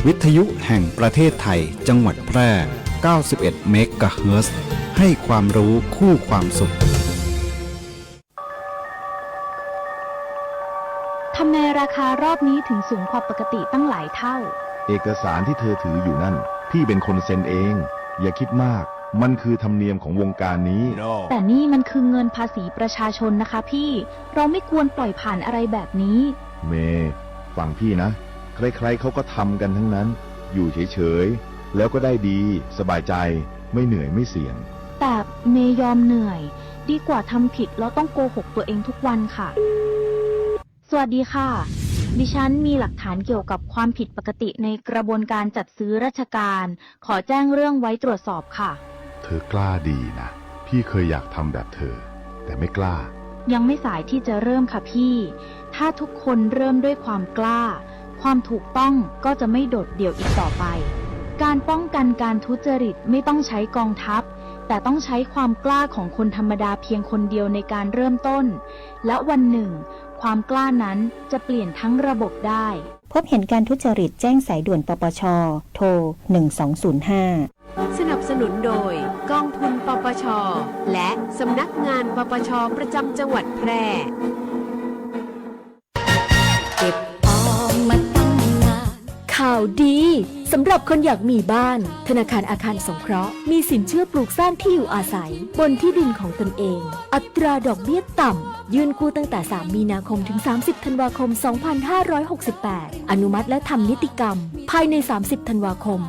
วิทยุแห่งประเทศไทยจังหวัดแพร่ 91 เมกะเฮิรตซ์ ให้ความรู้คู่ความสุข ทำไมราคารอบนี้ถึงสูงกว่าปกติตั้งหลายเท่า เอกสารที่เธอถืออยู่นั่นพี่เป็นคนเซ็นเอง อย่าคิดมากมันคือธรรมเนียมของวงการนี้ แต่นี่มันคือเงินภาษีประชาชนนะคะพี่เราไม่ควรปล่อยผ่านอะไรแบบนี้เมย์ฟังพี่นะใครๆเขาก็ทำกันทั้งนั้นอยู่เฉยๆแล้วก็ได้ดีสบายใจไม่เหนื่อยไม่เสี่ยงแต่เมย์ยอมเหนื่อยดีกว่าทำผิดแล้วต้องโกหกตัวเองทุกวันค่ะสวัสดีค่ะดิฉันมีหลักฐานเกี่ยวกับความผิดปกติในกระบวนการจัดซื้อราชการขอแจ้งเรื่องไว้ตรวจสอบค่ะเธอกล้าดีนะพี่เคยอยากทำแบบเธอแต่ไม่กล้ายังไม่สายที่จะเริ่มค่ะพี่ถ้าทุกคนเริ่มด้วยความกล้าความถูกต้องก็จะไม่โดดเดี่ยวอีกต่อไปการป้องกันการทุจริตไม่ต้องใช้กองทัพแต่ต้องใช้ความกล้าของคนธรรมดาเพียงคนเดียวในการเริ่มต้นและวันหนึ่งความกล้านั้นจะเปลี่ยนทั้งระบบได้พบเห็นการทุจริตแจ้งสายด่วนปปชโทร1205สนับสนุนโดยกองทุนปปชและสำนักงานปปชประจำจังหวัดแพร่เก็บออมมาตั้งนานข่าวดีสำหรับคนอยากมีบ้านธนาคารอาคารสงเคราะห์มีสินเชื่อปลูกสร้างที่อยู่อาศัยบนที่ดินของตนเองอัตราดอกเบี้ยต่ำยื่นกู้ตั้งแต่3มีนาคมถึง30ธันวาคม2568อนุมัติและทำนิติกรรมภายใน30ธันวาคม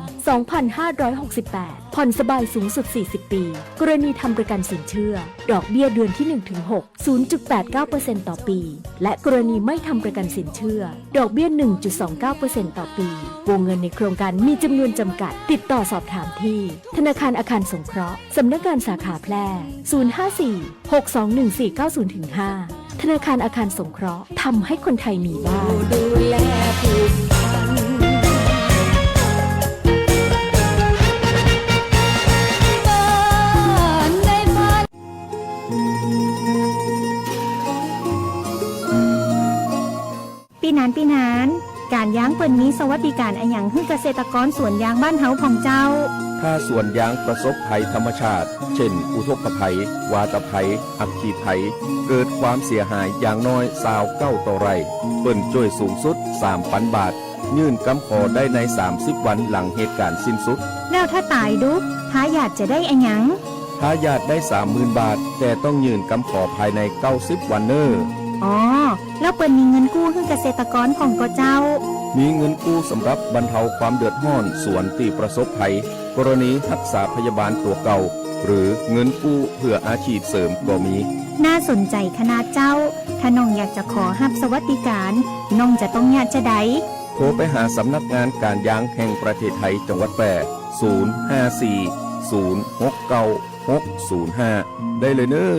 2568ผ่อนสบายสูงสุด40ปีกรณีทำประกันสินเชื่อดอกเบี้ยเดือนที่ 1-6 0.89% ต่อปีและกรณีไม่ทำประกันสินเชื่อดอกเบี้ย 1.29% ต่อปีวงเงินในโครงการมีจำนวนจำกัดติดต่อสอบถามที่ธนาคารอาคารสงเคราะห์สำนักงานสาขาแพร่054-621-490-5ธนาคารอาคารสงเคราะห์ทำให้คนไทยมีบ้านดูแลผูกพันปีนานการยางเปิ่นมีสวัสดิการอันหยังให้เกษตรกรสวนยางบ้านเฮาของเจ้าถ้าสวนยางประสบภัยธรรมชาติเช่นอุทกภัยวาตภัยอัคคีภัยเกิดความเสียหายอย่างน้อย29ต่อไร่เปิ้นช่วยสูงสุด 3,000 บาทยื่นกำขอได้ใน30วันหลังเหตุการณ์สิ้นสุดแล้วถ้าตายดุทายาทจะได้อันหยังทายาทได้ 30,000 บาทแต่ต้องยื่นกำขอภายใน90วันเนออ๋อแล้วเปิ้นมีเงินกู้ให้เกษตรกรของก็เจ้ามีเงินกู้สำหรับบรรเทาความเดือดร้อนสวนที่ประสบภัยกรณีรักษาพยาบาลตัวเก่าหรือเงินกู้เพื่ออาชีพเสริมก็มีน่าสนใจขนาดเจ้าถ้าน้องอยากจะขอรับสวัสดิการน้องจะต้องญาติจะใดโทรไปหาสำนักงานการยางแห่งประเทศไทยจังหวัดแพร่054-069-605ได้เลยเน้อ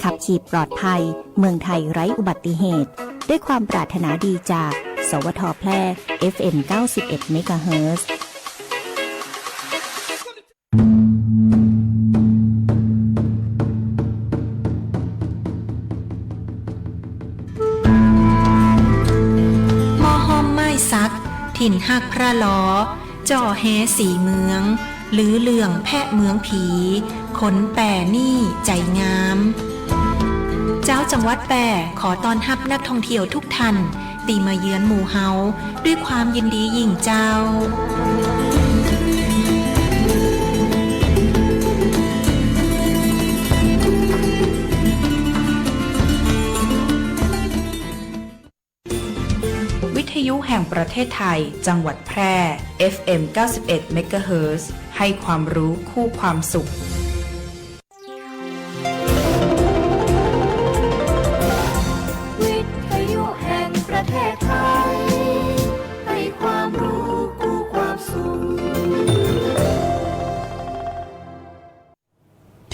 ขับขี่ปลอดภัยเมืองไทยไร้อุบัติเหตุด้วยความปรารถนาดีจากสวท.แพร่ FM 91 เมกะเฮิรตซ์มอห้อมไม้ซักถิ่นหักพระล้อจ่อแฮสีเมืองหรือเหลื่องแพะเมืองผีขนแป่นี่ใจงามเจ้าจังหวัดแปร่ขอต้อนรับนักท่องเที่ยวทุกท่านตีมาเยือนหมู่เฮาด้วยความยินดียิ่งเจ้าวิทยุแห่งประเทศไทยจังหวัดแพร่ FM 91 เมกะเฮิรตซ์ให้ความรู้คู่ความสุข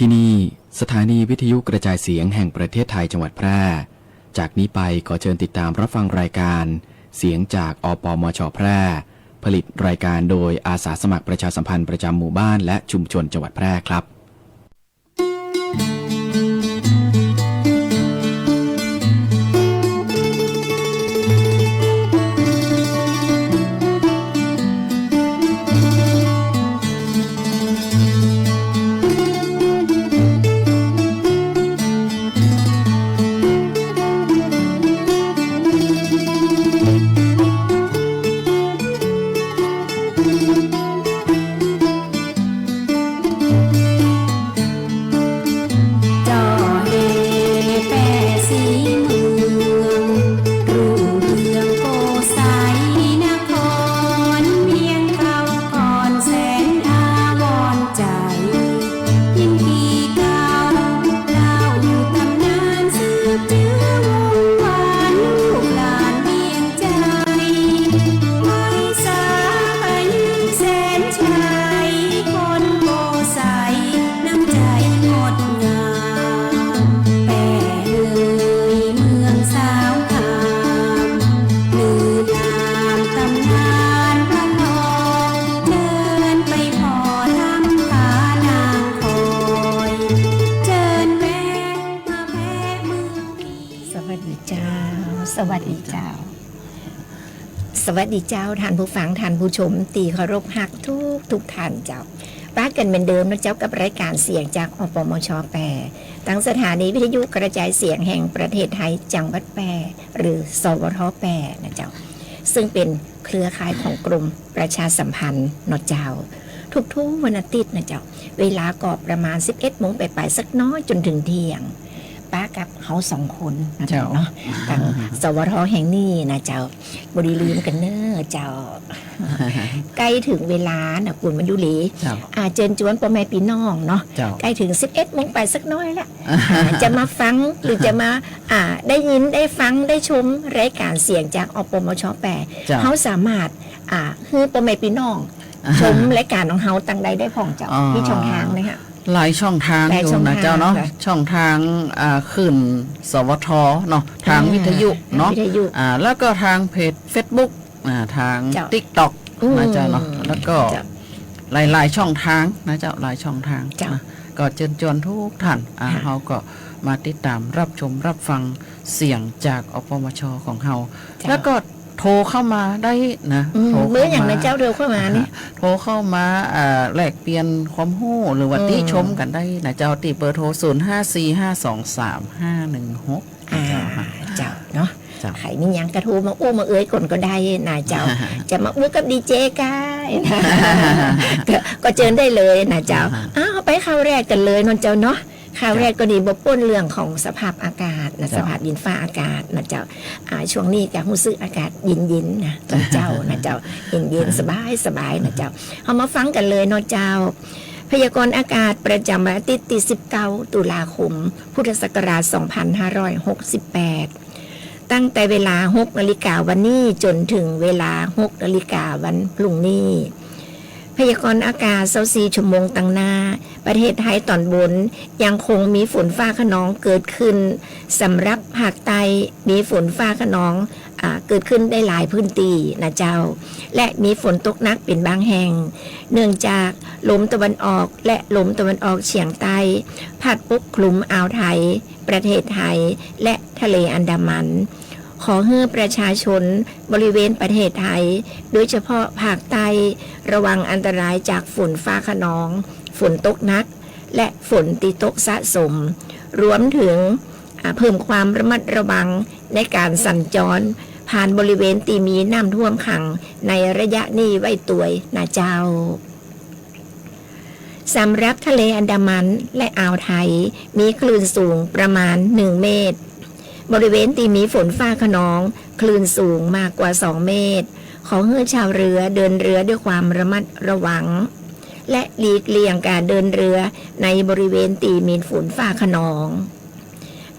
ที่นี่สถานีวิทยุกระจายเสียงแห่งประเทศไทยจังหวัดแพร่จากนี้ไปขอเชิญติดตามรับฟังรายการเสียงจากอปมช.แพร่ผลิตรายการโดยอาสาสมัครประชาสัมพันธ์ประจำหมู่บ้านและชุมชนจังหวัดแพร่ครับ วัสดีเจ้าท่านผู้ฟังท่านผู้ชมตีเคารพฮักทุกท่านเจ้าป้ากันเหมือนเดิมนะเจ้ากับรายการเสียงจากอปมชแปรตั้งสถานีวิทยุกระจายเสียงแห่งประเทศไทยจังหวัดแปรหรือสวทแปรนะเจ้าซึ่งเป็นเครือข่ายของกรมประชาสัมพันธ์นเจ้าทุกวันอาทิตย์นะเจ้าเวลาก็ประมาณ 11 โมงไปสักน้อยจนถึงเที่ยงป้ากับเขา2 คนนะเจ้าเนาะทางสวทแห่งนี้นะเจ้าบริลืมกันเนอะเจ้า ใกล้ถึงเวลานะคุณมันยุลีเจิญจวนพ่อแม่พี่น้องเนาะใกล้ถึง 11 โมงไปสักน้อยละ จะมาฟังหรือจะมาได้ยินได้ฟังได้ชมรายการเสียงจากอปมชแปรเขาสามารถคือพ่อแม่พี่น้องชมรายการของเขาตั้งใดได้พ่องเจ้าที่ช่องทางเลยค่ะหลายช่องทางอยู่นะเจ้าเนาะช่องทางขึ้นสวทเนาะทางวิทยุเนาะแล้วก็ทางเพจ Facebook ทาง TikTok นะเจ้าเนาะแล้วก็หลายช่องทางนะเจ้าหลายช่องทางนะก็เชิญชวนทุกท่านเขาก็มาติดตามรับชมรับฟังเสียงจากอปมชของเขาแล้วก็โทรเข้ามาได้นะเมื่ออย่างในเจ้าเร็วเข้ามานี่โทรเข้ามาแลกเปลี่ยนความรู้หรือว่าติชมกันได้นะเจ้าติเบอร์โทร0545235516เจ้าเนาะใครมียังกระทูมาอู้มาเอ้ยก่อนก็ได้นะเจ้าจะมาอู้กับดีเจกันก็เชิญได้เลยนะเจ้าไปข่าวแรกกันเลยนนเจ้าเนาะข่าวแรกก็ดีบ่ป้นเรื่องของสภาพอากาศนะสภาพดินฟ้าอากาศนะเจ้าช่วงนี้ก็รู้สึกอากาศเย็นๆนะตอนเจ้านะเจ้าเย็นๆสบายนะเจ้าเอามาฟังกันเลยเนาะเจ้าพยากรณ์อากาศประจำวันอาทิตย์ที่19 ตุลาคมพุทธศักราช 2568ตั้งแต่เวลา 6 นาฬิกาวันนี้จนถึงเวลา 6 นาฬิกาวันพรุ่งนี้พยากรณ์อากาศ24 ชั่วโมงตั้งหน้าประเทศไทยตอนบนยังคงมีฝนฟ้าคะนองเกิดขึ้นสำหรับภาคใต้มีฝนฟ้าคะนองเกิดขึ้นได้หลายพื้นที่นะเจ้าและมีฝนตกหนักเป็นบางแห่งเนื่องจากลมตะวันออกและลมตะวันออกเฉียงใต้พัดปกคลุมอ่าวไทยประเทศไทยและทะเลอันดามันขอให้ประชาชนบริเวณประเทศไทยโดยเฉพาะภาคใต้ระวังอันตรายจากฝนฟ้าคะนองฝนตกหนักและฝนตีตกสะสมรวมถึงเพิ่มความระมัดระวังในการสัญจรผ่านบริเวณที่มีน้ำท่วมขังในระยะนี้ไว้ตัวนะเจ้าสำหรับทะเลอันดามันและอ่าวไทยมีคลื่นสูงประมาณ1 เมตรบริเวณที่มีฝนฟ้าคะนองคลื่นสูงมากกว่า2 เมตรขอให้ชาวเรือเดินเรือด้วยความระมัดระวังและหลีกเลี่ยงการเดินเรือในบริเวณที่มีฝนฟ้าคะนอง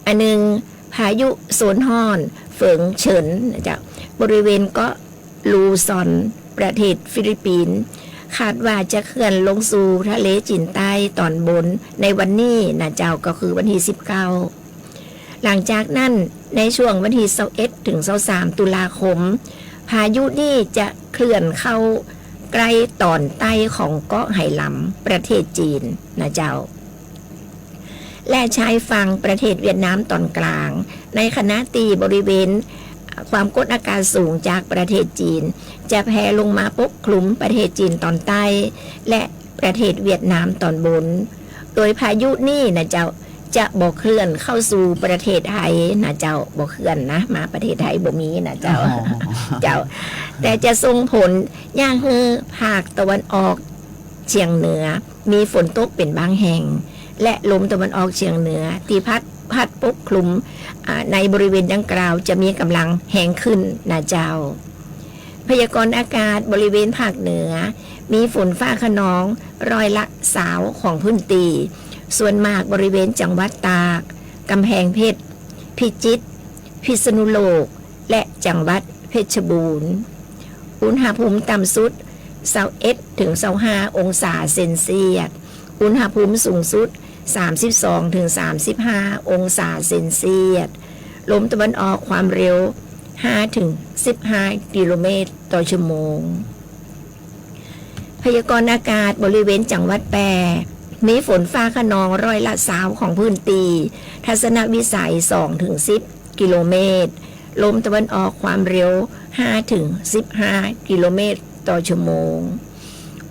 อันหนึ่งพายุโซนฮ้อนเฟิงเฉินจากบริเวณเกาะลูซอนประเทศฟิลิปปินส์คาดว่าจะเคลื่อนลงสู่ทะเลจีนใต้ตอนบนในวันนี้นะเจ้าก็คือวันที่19หลังจากนั้นในช่วงวันที่21 ถึง 23 ตุลาคมพายุนี้จะเคลื่อนเข้าใกล้ตอนใต้ของเกาะไหหลำประเทศจีนนะเจ้าและชายฝั่งประเทศเวียดนามตอนกลางในขณะที่บริเวณความกดอากาศสูงจากประเทศจีนจะแผ่ลงมาปกคลุมประเทศจีนตอนใต้และประเทศเวียดนามตอนบนโดยพายุนี้นะเจ้าจะบ่เคลื่อนเข้าสู่ประเทศไทยนะเจ้าบ่เคลื่อนนะมาประเทศไทยบ่มีนะเจ้า เจ้าแต่จะส่งผลย่างฮือภาคตะวันออกเฉียงเหนือมีฝนตกเป็นบางแห่งและลมตะวันออกเฉียงเหนือที่พัดปกคลุมในบริเวณดังกล่าวจะมีกำลังแห้งขึ้นนะเจ้าพยากรณ์อากาศบริเวณภาคเหนือมีฝนฟ้าคะนอง20%ของพื้นที่ส่วนมากบริเวณจังหวัดตากกำแพงเพชรพิจิตรพิษณุโลกและจังหวัดเพชรบูรณ์อุณหภูมิต่ำสุด21 ถึง 25 องศาเซนเซียสอุณหภูมิสูงสุด32 ถึง 35 องศาเซนเซียสลมตะวันออกความเร็ว5 ถึง 15 กิโลเมตรต่อชั่วโมงพยากรณ์อากาศบริเวณจังหวัดแปรมีฝนฟ้าคะนอง20%ของพื้นที่ทัศนวิสัย2 ถึง 10 กิโลเมตรลมตะวันออกความเร็ว 5 ถึง 15 กิโลเมตรต่อชั่วโมง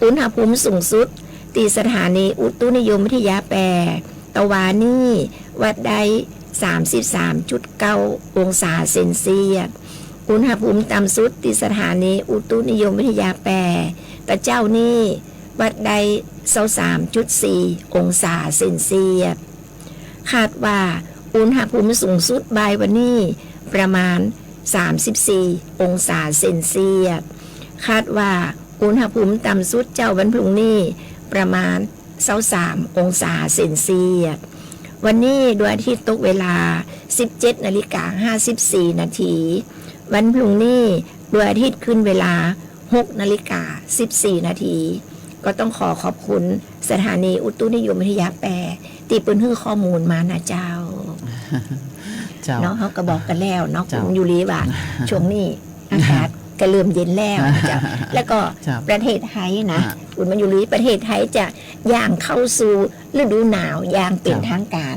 อุณหภูมิสูงสุดที่สถานีอุตุนิยมวิทยาแปรตะวันนี่วัดได้ 33.9 องศาเซนเซียสอุณหภูมิต่ำสุดที่สถานีอุตุนิยมวิทยาแปรตะเจ้านี่วัดได้ 23.4 องศาเซนเซียสคาดว่าอุณหภูมิสูงสุดบ่ายวันนี้ประมาณ 34 องศาเซนเซียสคาดว่าอุณหภูมิต่ำสุดเจ้าวันพรุ่งนี้ประมาณ 23 องศาเซนเซียสวันนี้ดวงอาทิตย์ตกเวลา 17:54 นาทีวันพรุ่งนี้ดวงอาทิตย์ขึ้นเวลา 6:14 นาทีก็ต้องขอบคุณสถานีอุตุนิยมวิทยาแปรที่เปิ้นให้ข้อมูลมานะเจ้าเนาะเขาก็บอกกันแล้วเนาะคุณยูรีว่าช่วงนี้อากาศก็เริ่มเย็นแล้วนะเจ้าแล้วก็ประเทศไทยนะคุณมายูรีประเทศไทยจะย่างเข้าสู่ฤดูหนาวอย่างเป็นทางการ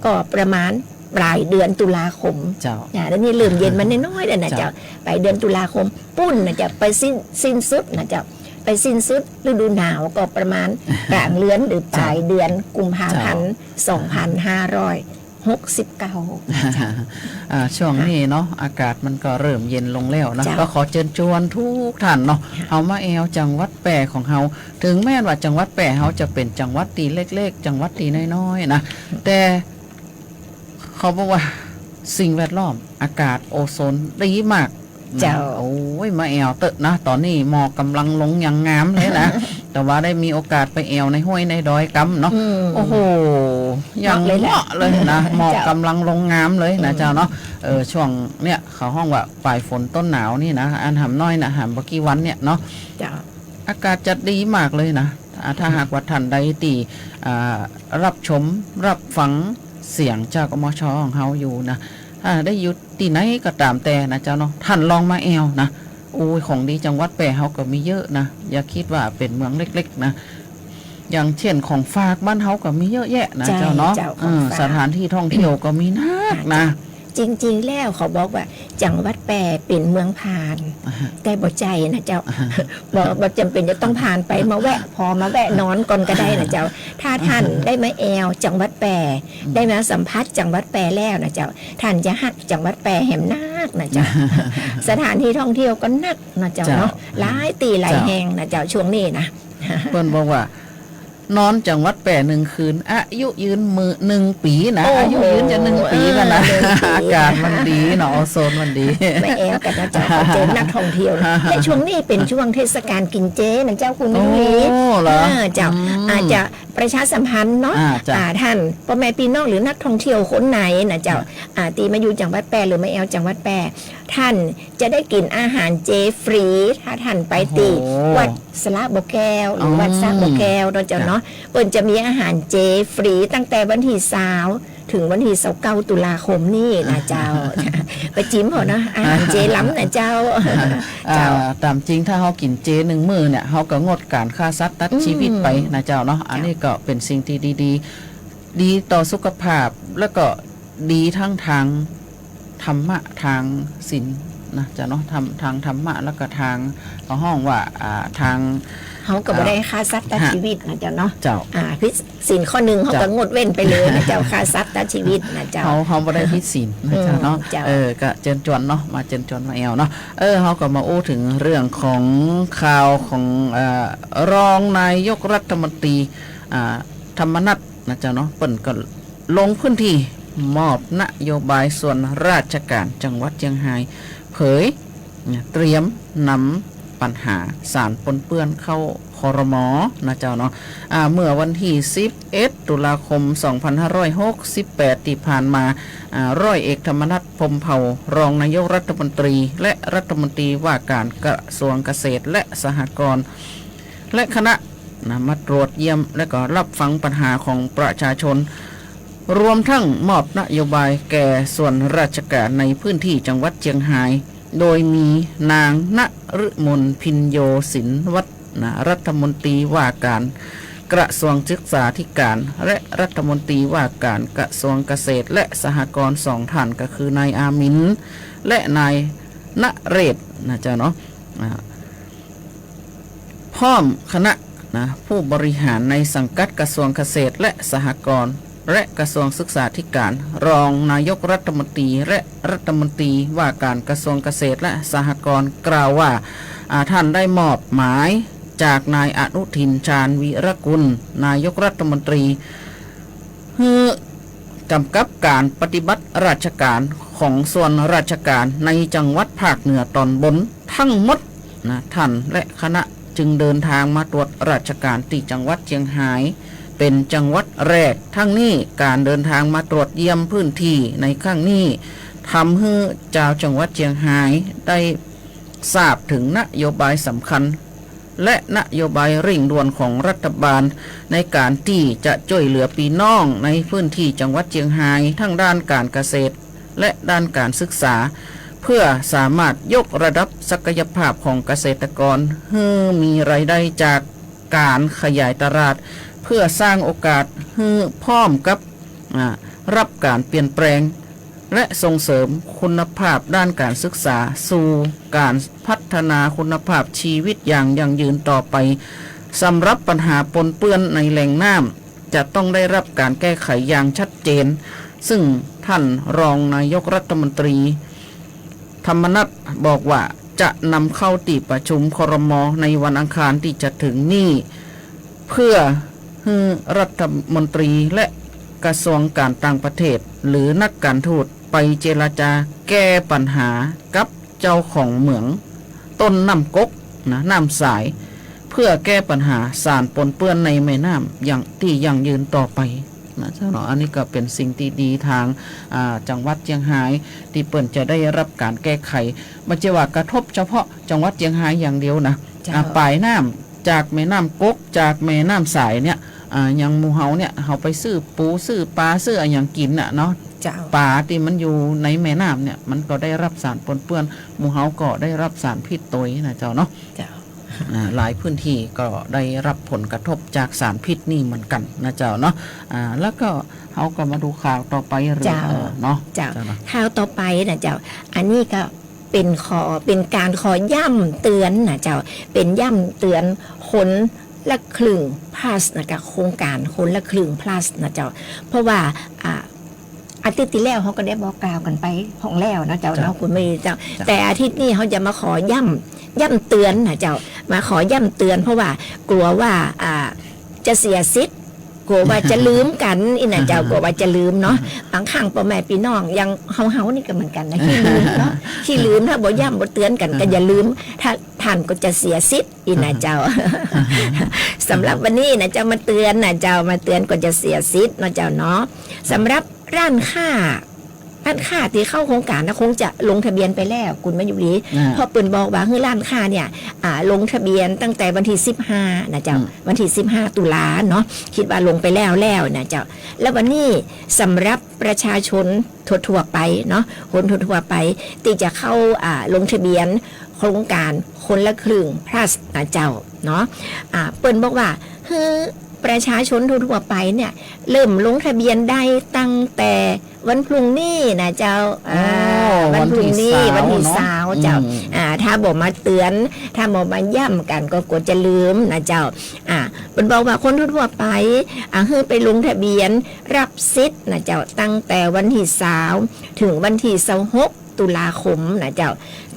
ก็ประมาณปลายเดือนตุลาคมแล้วนี่เริ่มเย็นมันน้อยๆแล้วนะเจ้าไปเดือนตุลาคมปุ้นนะเจ้าไปสิ้นสุดนะเจ้าไปสิ้นสุดฤดูหนาวก็ประมาณกลางเดือนหรือปลายเดือนกุมภาพันธ์ 2569 ช่วงนี้เนาะอากาศมันก็เริ่มเย็นลงแล้วนะก็ขอเชิญชวนทุกท่านเนาะเอามาแอวจังหวัดแปรของเฮาถึงแม้ว่าจังหวัดแปรเฮาจะเป็นจังหวัดตีเล็กๆจังหวัดตีน้อยๆนะแต่เขาบอกว่าสิ่งแวดล้อมอากาศโอโซนดีมากโอ้ยมาแอวเตอะนะตอนนี้หมอกกำลังลงอย่างงามเลยนะแต่ว่าได้มีโอกาสไปแอวในห้วยในดอยกำเนาะโอ้โหอย่างเหมาะเลยนะหมอกกำลังลงงามเลยนะเจ้าเนาะช่วงเนี่ยเขาห้องว่าปลายฝนต้นหนาวนี่นะอันหำน้อยนะหำเมื่อกี้วันเนี่ยเนาะอากาศจะดีมากเลยนะถ้าหากว่าท่านใดตีรับชมรับฟังเสียงจากกมช.ของเฮาอยู่นะได้อยู่ที่ไหนก็ตามแต่นะเจ้าเนาะท่านลองมาแอวนะโอ้ยของดีจังหวัดแปรเฮาก็มีเยอะนะอย่าคิดว่าเป็นเมืองเล็กๆนะอย่างเช่นของฝากบ้านเฮาก็มีเยอะแยะนะเจ้าเนาะสถานที่ท่องเที่ยวก็มีนักนะจริงๆแล้วเขาบอกว่าจังหวัดแปรเป็นเมืองผ่านแต่บ่ใจนะเจ้าบอกจำเป็นจะต้องผ่านไปมาแวะพอมาแวะนอนก่อนก็ได้นะเจ้าถ้าท่านได้มาแอวจังหวัดแปรได้มาสัมผัสจังหวัดแปรแล้วนะเจ้าท่านจะฮักจังหวัดแปรแหมนักนะเจ้าสถานที่ท่องเที่ยวก็นักนะเจ้าเนาะหลายตีหลายแห่งนะเจ้าช่วงนี้นะเพิ่นบอกว่านอนจังหวัดแปร1 คืนอายุยืน1 ปีนะอายุยืนจะ1 ปีกันนะอากาศมันดีเนาะโอโซนมันดีไม่แอวกันนะเจ้าเจอนักท่องเที่ยวในช่วงนี้เป็นช่วงเทศกาลกินเจนะเจ้าคุณมิลีเจ้าอาจจะประชาสัมพันธ์เนาะท่านพ่อแม่พี่น้องหรือนักท่องเที่ยวคนไหนนะเจ้าตีมาอยู่จังหวัดแปรหรือไม่แอวจังหวัดแปรท่านจะได้กินอาหารเจฟรีถ้าท่านไปตีวัดสระบ่อแก้วหรือวัดสระบ่อแก้วเราเจ้าเนาะเปิ้นจะมีอาหารเจฟรีตั้งแต่วันที่20ถึงวันที่29 ตุลาคมนี่นะเจ้าไปจิ้มเหรอนะอาหารเจล้ำนะเจ้าตามจริงถ้าเขากินเจ1 มื้อเนี่ยเขาก็งดการฆ่าสัตว์ตัดชีวิตไปนะเจ้าเนาะอันนี้ก็เป็นสิ่งที่ดีต่อสุขภาพแล้วก็ดีทั้งทางธรรมะทางศีลนะเจ้าเนาะทางธรรมะแล้วก็ทางห้องว่าทางเขาก็ไม่ได้ฆ่าสัตว์ตัดชีวิตนะเจ้าเนาะพิษศีลข้อหนึ่งเขาก็งดเว้นไปเลยนะเจ้าฆ่าสัตว์ตัดชีวิตนะเจ้าเขาไม่ได้พิษศีลนะเจ้าเนาะก็เจิญจวนเนาะมาเจิญจวนมาแอวเนาะเขาก็มาอู้ถึงเรื่องของข่าวของรองนายกรัฐมนตรีธรรมนัสนะเจ้าเนาะเปิ่นก็ลงพื้นที่มอบนโยบายส่วนราชการจังหวัดเชียงรายเผยเตรียมนำปัญหาสารปนเปื้อนเข้าครม.นะเจ้าเนาะเมื่อวันที่11 ตุลาคม 2568 ที่ผ่านมาร้อยเอกธรรมนัส พรหมเผ่ารองนายกรัฐมนตรีและรัฐมนตรีว่าการกระทรวงเกษตรและสหกรณ์และคณะมาตรวจเยี่ยมและก็รับฟังปัญหาของประชาชนรวมทั้งมอบนโยบายแก่ส่วนราชการในพื้นที่จังหวัดเชียงรายโดยมีนางณฤมลพินโยสินวัฒน์รัฐมนตรีว่าการกระทรวงศึกษาธิการและรัฐมนตรีว่าการกระทรวงเกษตรและสหกรณ์2 ท่านก็คือนายอามินและนาย ณเรศนะเจ้าเนาะพร้อมคณะนะผู้บริหารในสังกัดกระทรวงเกษตรและสหกรณ์และกระทรวงศึกษาธิการรองนายกรัฐมนตรีและรัฐมนตรีว่าการกระทรวงเกษตรและสหกรณ์กล่าวว่าท่านได้มอบหมายจากนายอนุทินชาญวีรกุลนายกรัฐมนตรีให้กำกับการปฏิบัติราชการของส่วนราชการในจังหวัดภาคเหนือตอนบนทั้งหมดนะท่านและคณะจึงเดินทางมาตรวจราชการที่จังหวัดเชียงรายเป็นจังหวัดแรกทั้งนี้การเดินทางมาตรวจเยี่ยมพื้นที่ในครั้งนี้ทำให้เจ้าจังหวัดเชียงรายได้ทราบถึงนโยบายสำคัญและนโยบายเร่งด่วนของรัฐบาลในการที่จะช่วยเหลือพี่น้องในพื้นที่จังหวัดเชียงรายทั้งด้านการเกษตรและด้านการศึกษาเพื่อสามารถยกระดับศักยภาพของเกษตรกรให้มีรายได้จากการขยายตลาดเพื่อสร้างโอกาสให้พร้อมกับรับการเปลี่ยนแปลงและส่งเสริมคุณภาพด้านการศึกษาสู่การพัฒนาคุณภาพชีวิตอย่างยั่งยืนต่อไปสำหรับปัญหาปนเปื้อนในแหล่งน้ำจะต้องได้รับการแก้ไขอย่างชัดเจนซึ่งท่านรองนายกรัฐมนตรีธรรมนัสบอกว่าจะนำเข้าที่ประชุมครม.ในวันอังคารที่จะถึงนี้เพื่อให้รัฐมนตรีและกระทรวงการต่างประเทศหรือนักการทูตไปเจรจาแก้ปัญหากับเจ้าของเหมืองต้นน้ำก๊กนะน้ำสายเพื่อแก้ปัญหาสารปนเปื้อนในแม่น้ำอย่างที่ยั่งยืนต่อไปนะเจ้าเนาะอันนี้ก็เป็นสิ่งที่ดีทางจังหวัดเชียงรายที่เปิ่นจะได้รับการแก้ไขไม่ใช่ว่ากระทบเฉพาะจังหวัดเชียงรายอย่างเดียวนะปลายน้ำจากแม่น้ำก๊กจากแม่น้ำสายเนี่ยอย่างหมู่เฮาเนี่ยเฮาไปซื้อปูซื้อปลาซื้ออะไรอย่างกินน่ะเนาะปลาที่มันอยู่ในแม่น้ำเนี่ยมันก็ได้รับสารปนเปื้อนหมู่เฮาก็ได้รับสารพิษตัวนะเจ้าเนาะหลายพื้นที่ก็ได้รับผลกระทบจากสารพิษนี่เหมือนกันนะเจ้าเนาะแล้วก็เฮาก็มาดูข่าวต่อไปหรือเนาะข่าวต่อไปนะเจ้าอันนี้ก็เป็นการขอย่ำเตือนนะเจ้าเป็นย่ำเตือนคนละครึ่ง plus นะกับโครงการคนละครึ่ง plus นะเจ้าเพราะว่าอาทิตย์ที่แล้วเขาก็ได้บอกกล่าวกันไปของแล้วนะเจ้าเนาะคุณไม่เจ้าแต่อาทิตย์นี้เขาจะมาขอย่ำเตือนนะเจ้ามาขอย่ำเตือนเพราะว่ากลัวว่าจะเสียสิทธิ์กลัวว่าจะลืมกันอินะเจ้ากลัวว่าจะลืมเนาะบางครั้งพ่อแม่พี่น้องยังเฮานี่ก็เหมือนกันนะขี้ลืมเนาะขี้ลืมถ้าบ่ย่ำบ่เตือนกันก็อย่าลืมถ้าท่านก็จะเสียสิทธิ์อินะเจ้า สำหรับวันนี้นะเจ้ามาเตือนนะเจ้ามาเตือนก็จะเสียสิทธิ์นะเจ้าเนาะสำหรับร้านค้าที่เข้าโครงการนะคงจะลงทะเบียนไปแล้วคุณมาอยู่ดีพอเปิ่นบอกว่าร้านค้าเนี่ยลงทะเบียนตั้งแต่วันที่15นะเจ้าวันที่15ตุลาเนาะคิดว่าลงไปแล้วนะเจ้าแล้ววันนี้สำหรับประชาชนทั่วไปเนาะคนทั่วไปที่จะเข้าลงทะเบียนโครงการคนละครึ่ง plus นะเจ้าเนาะเปิ่นบอกว่าประชาชนทั่วไปเนี่ยเริ่มลงทะเบียนได้ตั้งแต่วันพรุ่งนี้นะเจ้าวันพรุ่งนี้วันที่20เจ้าถ้าบอกมาเตือนถ้าบอกมาย่ำกันก็กลัวจะลืมนะเจ้าเป็นบอกว่าคนทั่วไปไปลงทะเบียนรับสิทธิ์นะเจ้าตั้งแต่วันที่20ถึงวันที่26ตุลาคมนะเจ้า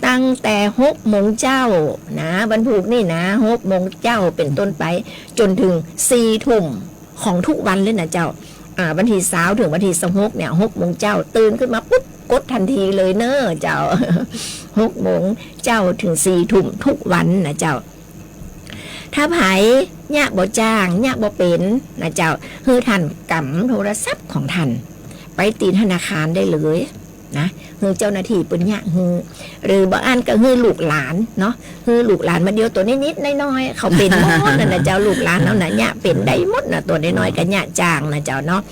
ตั้งแต่6 โมงเจ้านะวันพุธนี่นะ6 โมงเจ้าเป็นต้นไปจนถึง4 ทุ่มของทุกวันเลยนะเจ้าวันที่20ถึงวันที่26เนี่ย6 โมงเจ้าตื่นขึ้นมาปุ๊บกดทันทีเลยเนอะเจ้า 6 โมงเจ้าถึง4 ทุ่มทุกวันนะเจ้าถ้าไผยากบ่จ้างยากบ่เป็นนะเจ้าคือท่านกำโทรศัพท์ของท่านไปตีธนาคารได้เลยนะเจ้าหน้าที่ปุญญะหรือบางอันก็ลูกหลานเนาะลูกหลานมาเดียวตัวนิดๆน้อยๆเขาเป็นหมดนะเจ้าลูกหลานแล้วนะเนี่ยเป็นได้หมดนะตัวน้อยๆก็เนี่ยจ้างนะเจ้าเนาะ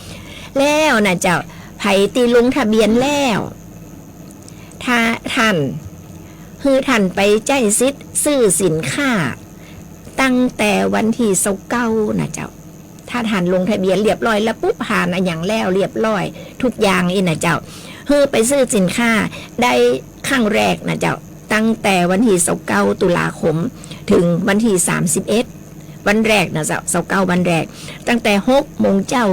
แล้วนะเจ้าไผตีลงทะเบียนแล้วถ้าท่านไปใจซิดซื้อสินค้าตั้งแต่วันที่29นะเจ้าถ้าท่านลงทะเบียนเรียบร้อยแล้วปุ๊บผ่านอย่างแล้วเรียบร้อยทุกอย่างนะเจ้าไปซื้อสินค้าได้ครั้งแรกนะเจ้า ตั้งแต่วันที่29ตุลาคมถึงวันที่31วันแรกนะเจ้า29วันแรกตั้งแต่6โมงเจ้า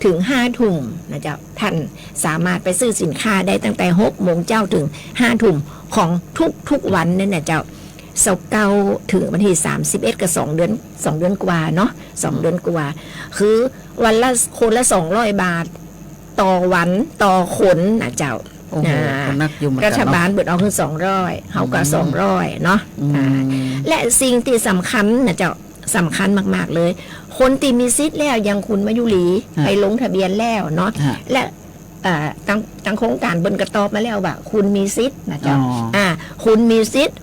ถึง5ทุ่มนะเจ้าท่านสามารถไปซื้อสินค้าได้ตั้งแต่6โมงเจ้าถึง5ทุ่มของทุกวันนั่นนะเจ้า29ถึงวันที่31ก็2 เดือนกว่าเนาะ2 เดือนกว่าคือวันละคนละ200 บาทต่อวันต่อคนนะเจ้ารัฐบาลเบิดเอาคือ200เฮาก็200เนาะและสิ่งที่สำคัญนะเจ้าสำคัญมากๆเลยคนที่มีสิทธิ์แล้วอย่างคุณมายุรีไปลงทะเบียนแล้วเนาะและตั้งโครงการบนกระตอบมาแล้วว่าคุณมีสิทธิ์นะเจ้าคุณมีสิทธิ์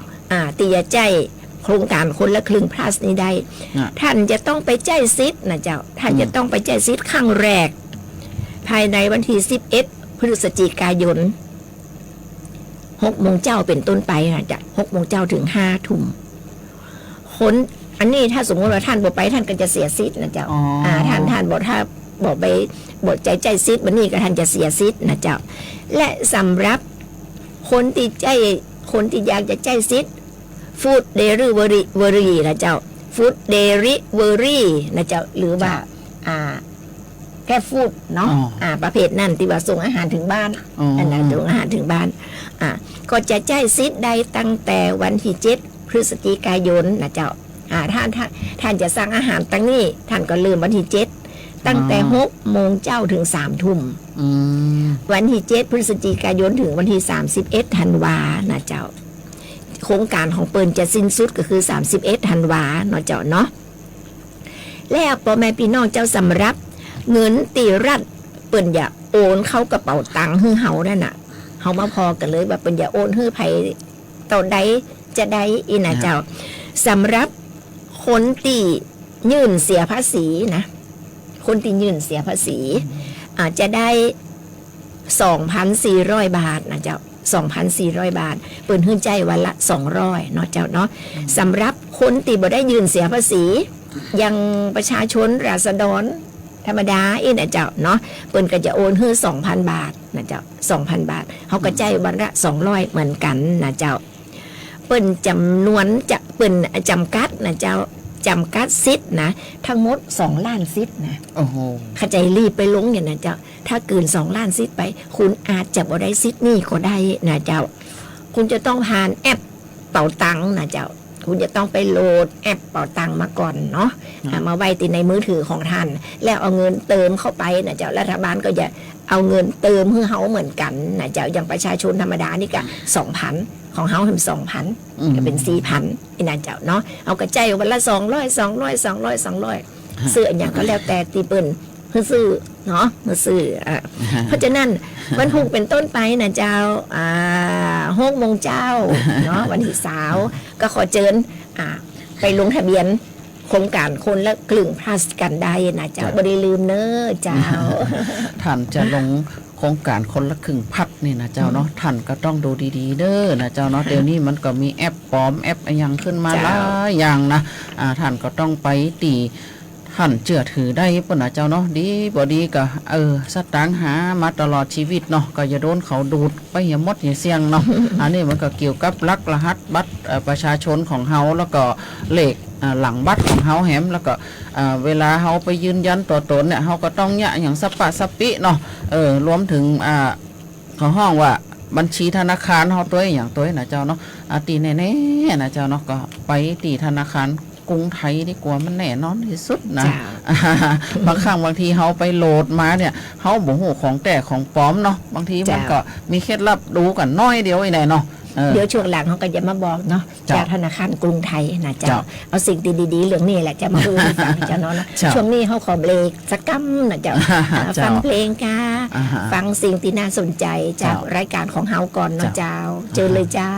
ตีจะใจโครงการคนละครึ่ง plus นี้ได้ท่านจะต้องไปใจสิทธิ์นะเจ้าท่านจะต้องไปใจสิทธิ์ครั้งแรกภายในวันที่11พฤศจิกายน6โมงเจ้าเป็นต้นไปนะจ๊ะ6โมงเจ้าถึง5ทุ่มคนอันนี้ถ้าสมมติว่าท่านบอกไปท่านก็จะเสียสิทธิ์นะเจ้าท่านบอกถ้าบอกไปบอกใจสิทธิ์วันนี้ก็ท่านจะเสียสิทธิ์นะเจ้าและสำหรับคนที่อยากจะใจสิทธิ์ฟู้ดเดลิเวอรี่นะเจ้าฟู้ดเดลิเวอรี่นะเจ้าหรือว่าแค่ฟู้ดเนาะประเภทนั่นที่ว่าส่งอาหารถึงบ้านอันนั้นส่งอาหารถึงบ้านก็จะใจสิทธิ์ใดตั้งแต่วันที่7พฤศจิกายนนะเจ้าท่านจะสั่งอาหารตั้งนี้ท่านก็เริ่มวันที่7ตั้งแต่6โมงเจ้าถึง3ทุ่มวันที่7พฤศจิกายนถึงวันที่31ธันวานะเจ้าโครงการของเปิ้นจะสิ้นสุดก็คือ31ธันวาเนาะเจ้าเนาะแล้วพ่อแม่พี่น้องเจ้าสำรับเงินตีรัฐเปิ้นอย่าโอนเข้ากระเป๋าตังค์ให้เฮานั่นน่ะเฮามาพอกันเลยว่าเปิ้นอย่าโอนให้ไผเท่าใดจะได้อีนะเจ้าสำรับคนที่ยื่นเสียภาษีนะคนที่ยื่นเสียภาษีอาจจะได้ 2,400 บาทนะเจ้า 2,400 บาทเปิ้นให้ใจวันละ200เนาะเจ้าเนาะสำหรับคนที่บ่ได้ยื่นเสียภาษียังประชาชนราษฎรธรรมดาอีนะเจ้าเนาะเปิ้นก็จะโอนให้ 2,000 บาทนะเจ้า 2,000 บาทเฮาก็ใจวันละ200เหมือนกันนะเจ้าเปิ้นจำนวนจะเปิ้นจำกัดนะเจ้าจำกัดสิทธิ์นะทั้งหมด2 ล้านสิทธิ์นะโอ้โหเข้าใจรีบไปลงอย่างนั้นเจ้าถ้าเกิน2 ล้านสิทธิ์ไปคุณอาจจะบ่ได้สิทธิ์นี่ก็ได้นะเจ้าคุณจะต้องผ่านแอปเป๋าตังค์นะเจ้าคุณจะต้องไปโหลดแอปเป๋าตังค์มาก่อนเนาะมาไว้ติดในมือถือของท่านแล้วเอาเงินเติมเข้าไปนะเจ้ารัฐบาลก็จะเอาเงินเติมให้เฮาเหมือนกันนะเจ้าอย่างประชาชนธรรมดานี่ก็ 2,000ของเฮาถึง 2,000 ก็เป็น 4,000 อีนั่นเจ้าเนาะเอากระจายวันละ200 ซื้ออย่างก็แล้วแต่ตีเปิ้นเพื่อซื้อเนาะเพื่อซื้อเพราะฉะนั้นวันพุธเป็นต้นไปนะเจ้า6โมงเจ้าเนาะวันที่20ก็ขอเชิญไปลงทะเบียนโครงการคนละครึ่ง plus กันได้นะเจ้าบ่ได้ลืมเน้อเจ้าท่านจะลงโครงการคนละครึ่งพัดนี่นะเจ้าเนาะท่านก็ต้องดูดีๆเด้อนะเจ้าเนาะเดี๋ยวนี้มันก็มีแอปปลอมแอปอะไรอย่างขึ้นมาหลายอย่างนะท่านก็ต้องไปตีท่านเชื่อถือได้ป่ะนะเจ้าเนาะดีบ่ดีก็สตางค์หามาตลอดชีวิตเนาะก็อย่าโดนเขาดูดไปอย่าหมดอย่าเสี่ยงเนาะอันนี้มันก็เกี่ยวกับลักรหัสบัตรประชาชนของเฮาแล้วก็เลขหลังบัตรของเฮาแหมแล้วก็เวลาเฮาไปยืนยันตัวตนเนี่ยเฮาก็ต้องเนี่ยอย่างสปะสปิเนาะรวมถึงเขาห้องว่าบัญชีธนาคารเฮาตัวอย่างตัวนะเจ้าเนาะตีแน่ๆนะเจ้าเนาะก็ไปตีธนาคารกรุงไทยดีกว่ามันแน่นอนที่สุดนะบางครั้งบางทีเฮาไปโหลดมาเนี่ยเฮาบ่ฮู้ของแต่ของปลอมเนาะบางทีมันก็มีเคล็ดลับดูกันน้อยเดียวไอ้ไหนเนาะเดี๋ยวช่วงหลังเขาก็จะมาบอกเนาะจากธนาคารกรุงไทยนะเจ้าเอาสิ่งดีๆเรื่องนี้แหละจะมาพูดให้ฟังเจ้าเนาะช่วงนี้เขาขอเบรกสักกั๊มนะเจ้าฟังเพลงค่ะฟังสิ่งที่น่าสนใจจากรายการของเฮาก่อนเนาะเจ้าเจอเลยเจ้า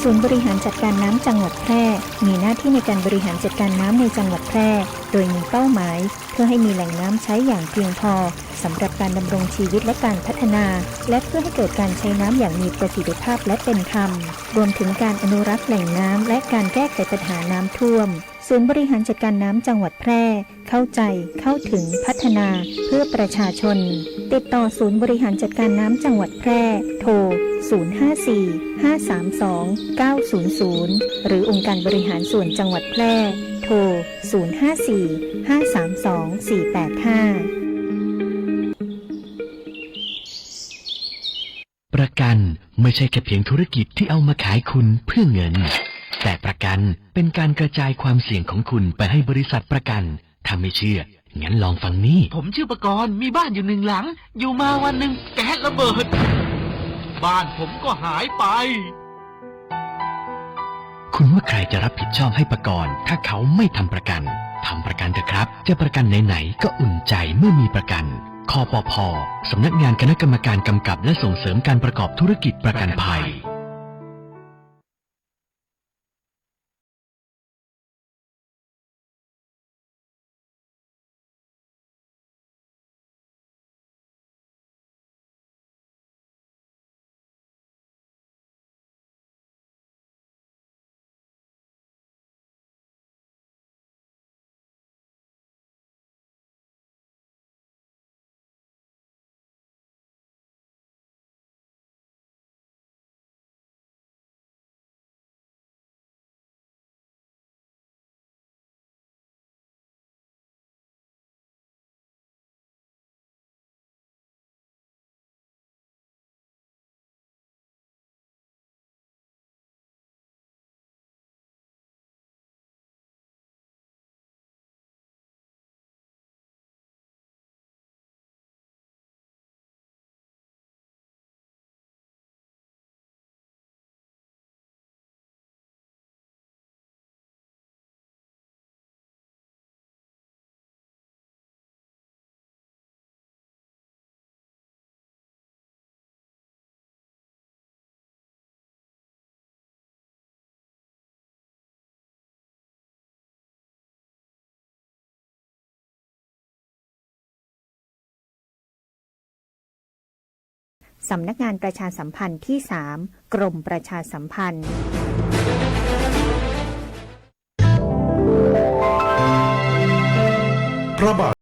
ศูนย์บริหารจัดการน้ำจังหวัดแพร่มีหน้าที่ในการบริหารจัดการน้ำในจังหวัดแพร่โดยมีเป้าหมายเพื่อให้มีแหล่งน้ำใช้อย่างเพียงพอสำหรับการดำรงชีวิตและการพัฒนาและเพื่อให้เกิดการใช้น้ำอย่างมีประสิทธิภาพและเป็นธรรมรวมถึงการอนุรักษ์แหล่งน้ำและการแก้ไขปัญหาน้ำท่วมศูนย์บริหารจัดการน้ำจังหวัดแพร่เข้าใจเข้าถึงพัฒนาเพื่อประชาชนติดต่อศูนย์บริหารจัดการน้ำจังหวัดแพร่โทร054-532-900หรือองค์การบริหารส่วนจังหวัดแพร่โทร054-532-485ประกันไม่ใช่แค่เพียงธุรกิจที่เอามาขายคุณเพื่อเงินแต่ประกันเป็นการกระจายความเสี่ยงของคุณไปให้บริษัทประกันถ้าไม่เชื่องั้นลองฟังนี่ผมชื่อประกรณ์มีบ้านอยู่1 หลังอยู่มาวันหนึ่งแก๊สระเบิดบ้านผมก็หายไปคุณว่าใครจะรับผิดชอบให้ประกรณ์ถ้าเขาไม่ทำประกันทำประกันเถอะครับจะประกันไหนๆก็อุ่นใจเมื่อมีประกันคปภ.สำนักงานคณะกรรมการกำกับและส่งเสริมการประกอบธุรกิจประกันภัยสำนักงานประชาสัมพันธ์ที่ 3 กรมประชาสัมพันธ์พระบาท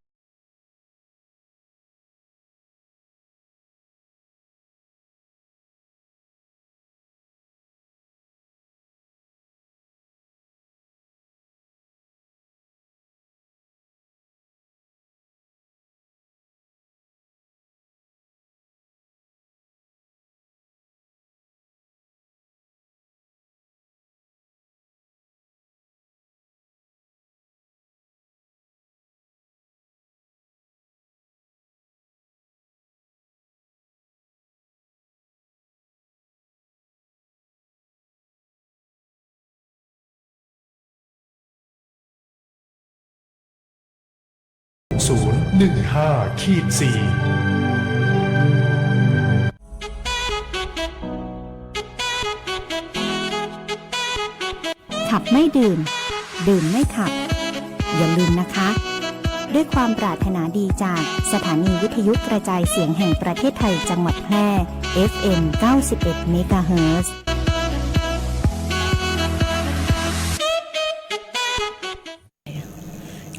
ขับไม่ดื่มดื่มไม่ขับอย่าลืมนะคะด้วยความปรารถนาดีจากสถานีวิทยุกระจายเสียงแห่งประเทศไทยจังหวัดแพร่ FM 91 เมกะเฮิรตซ์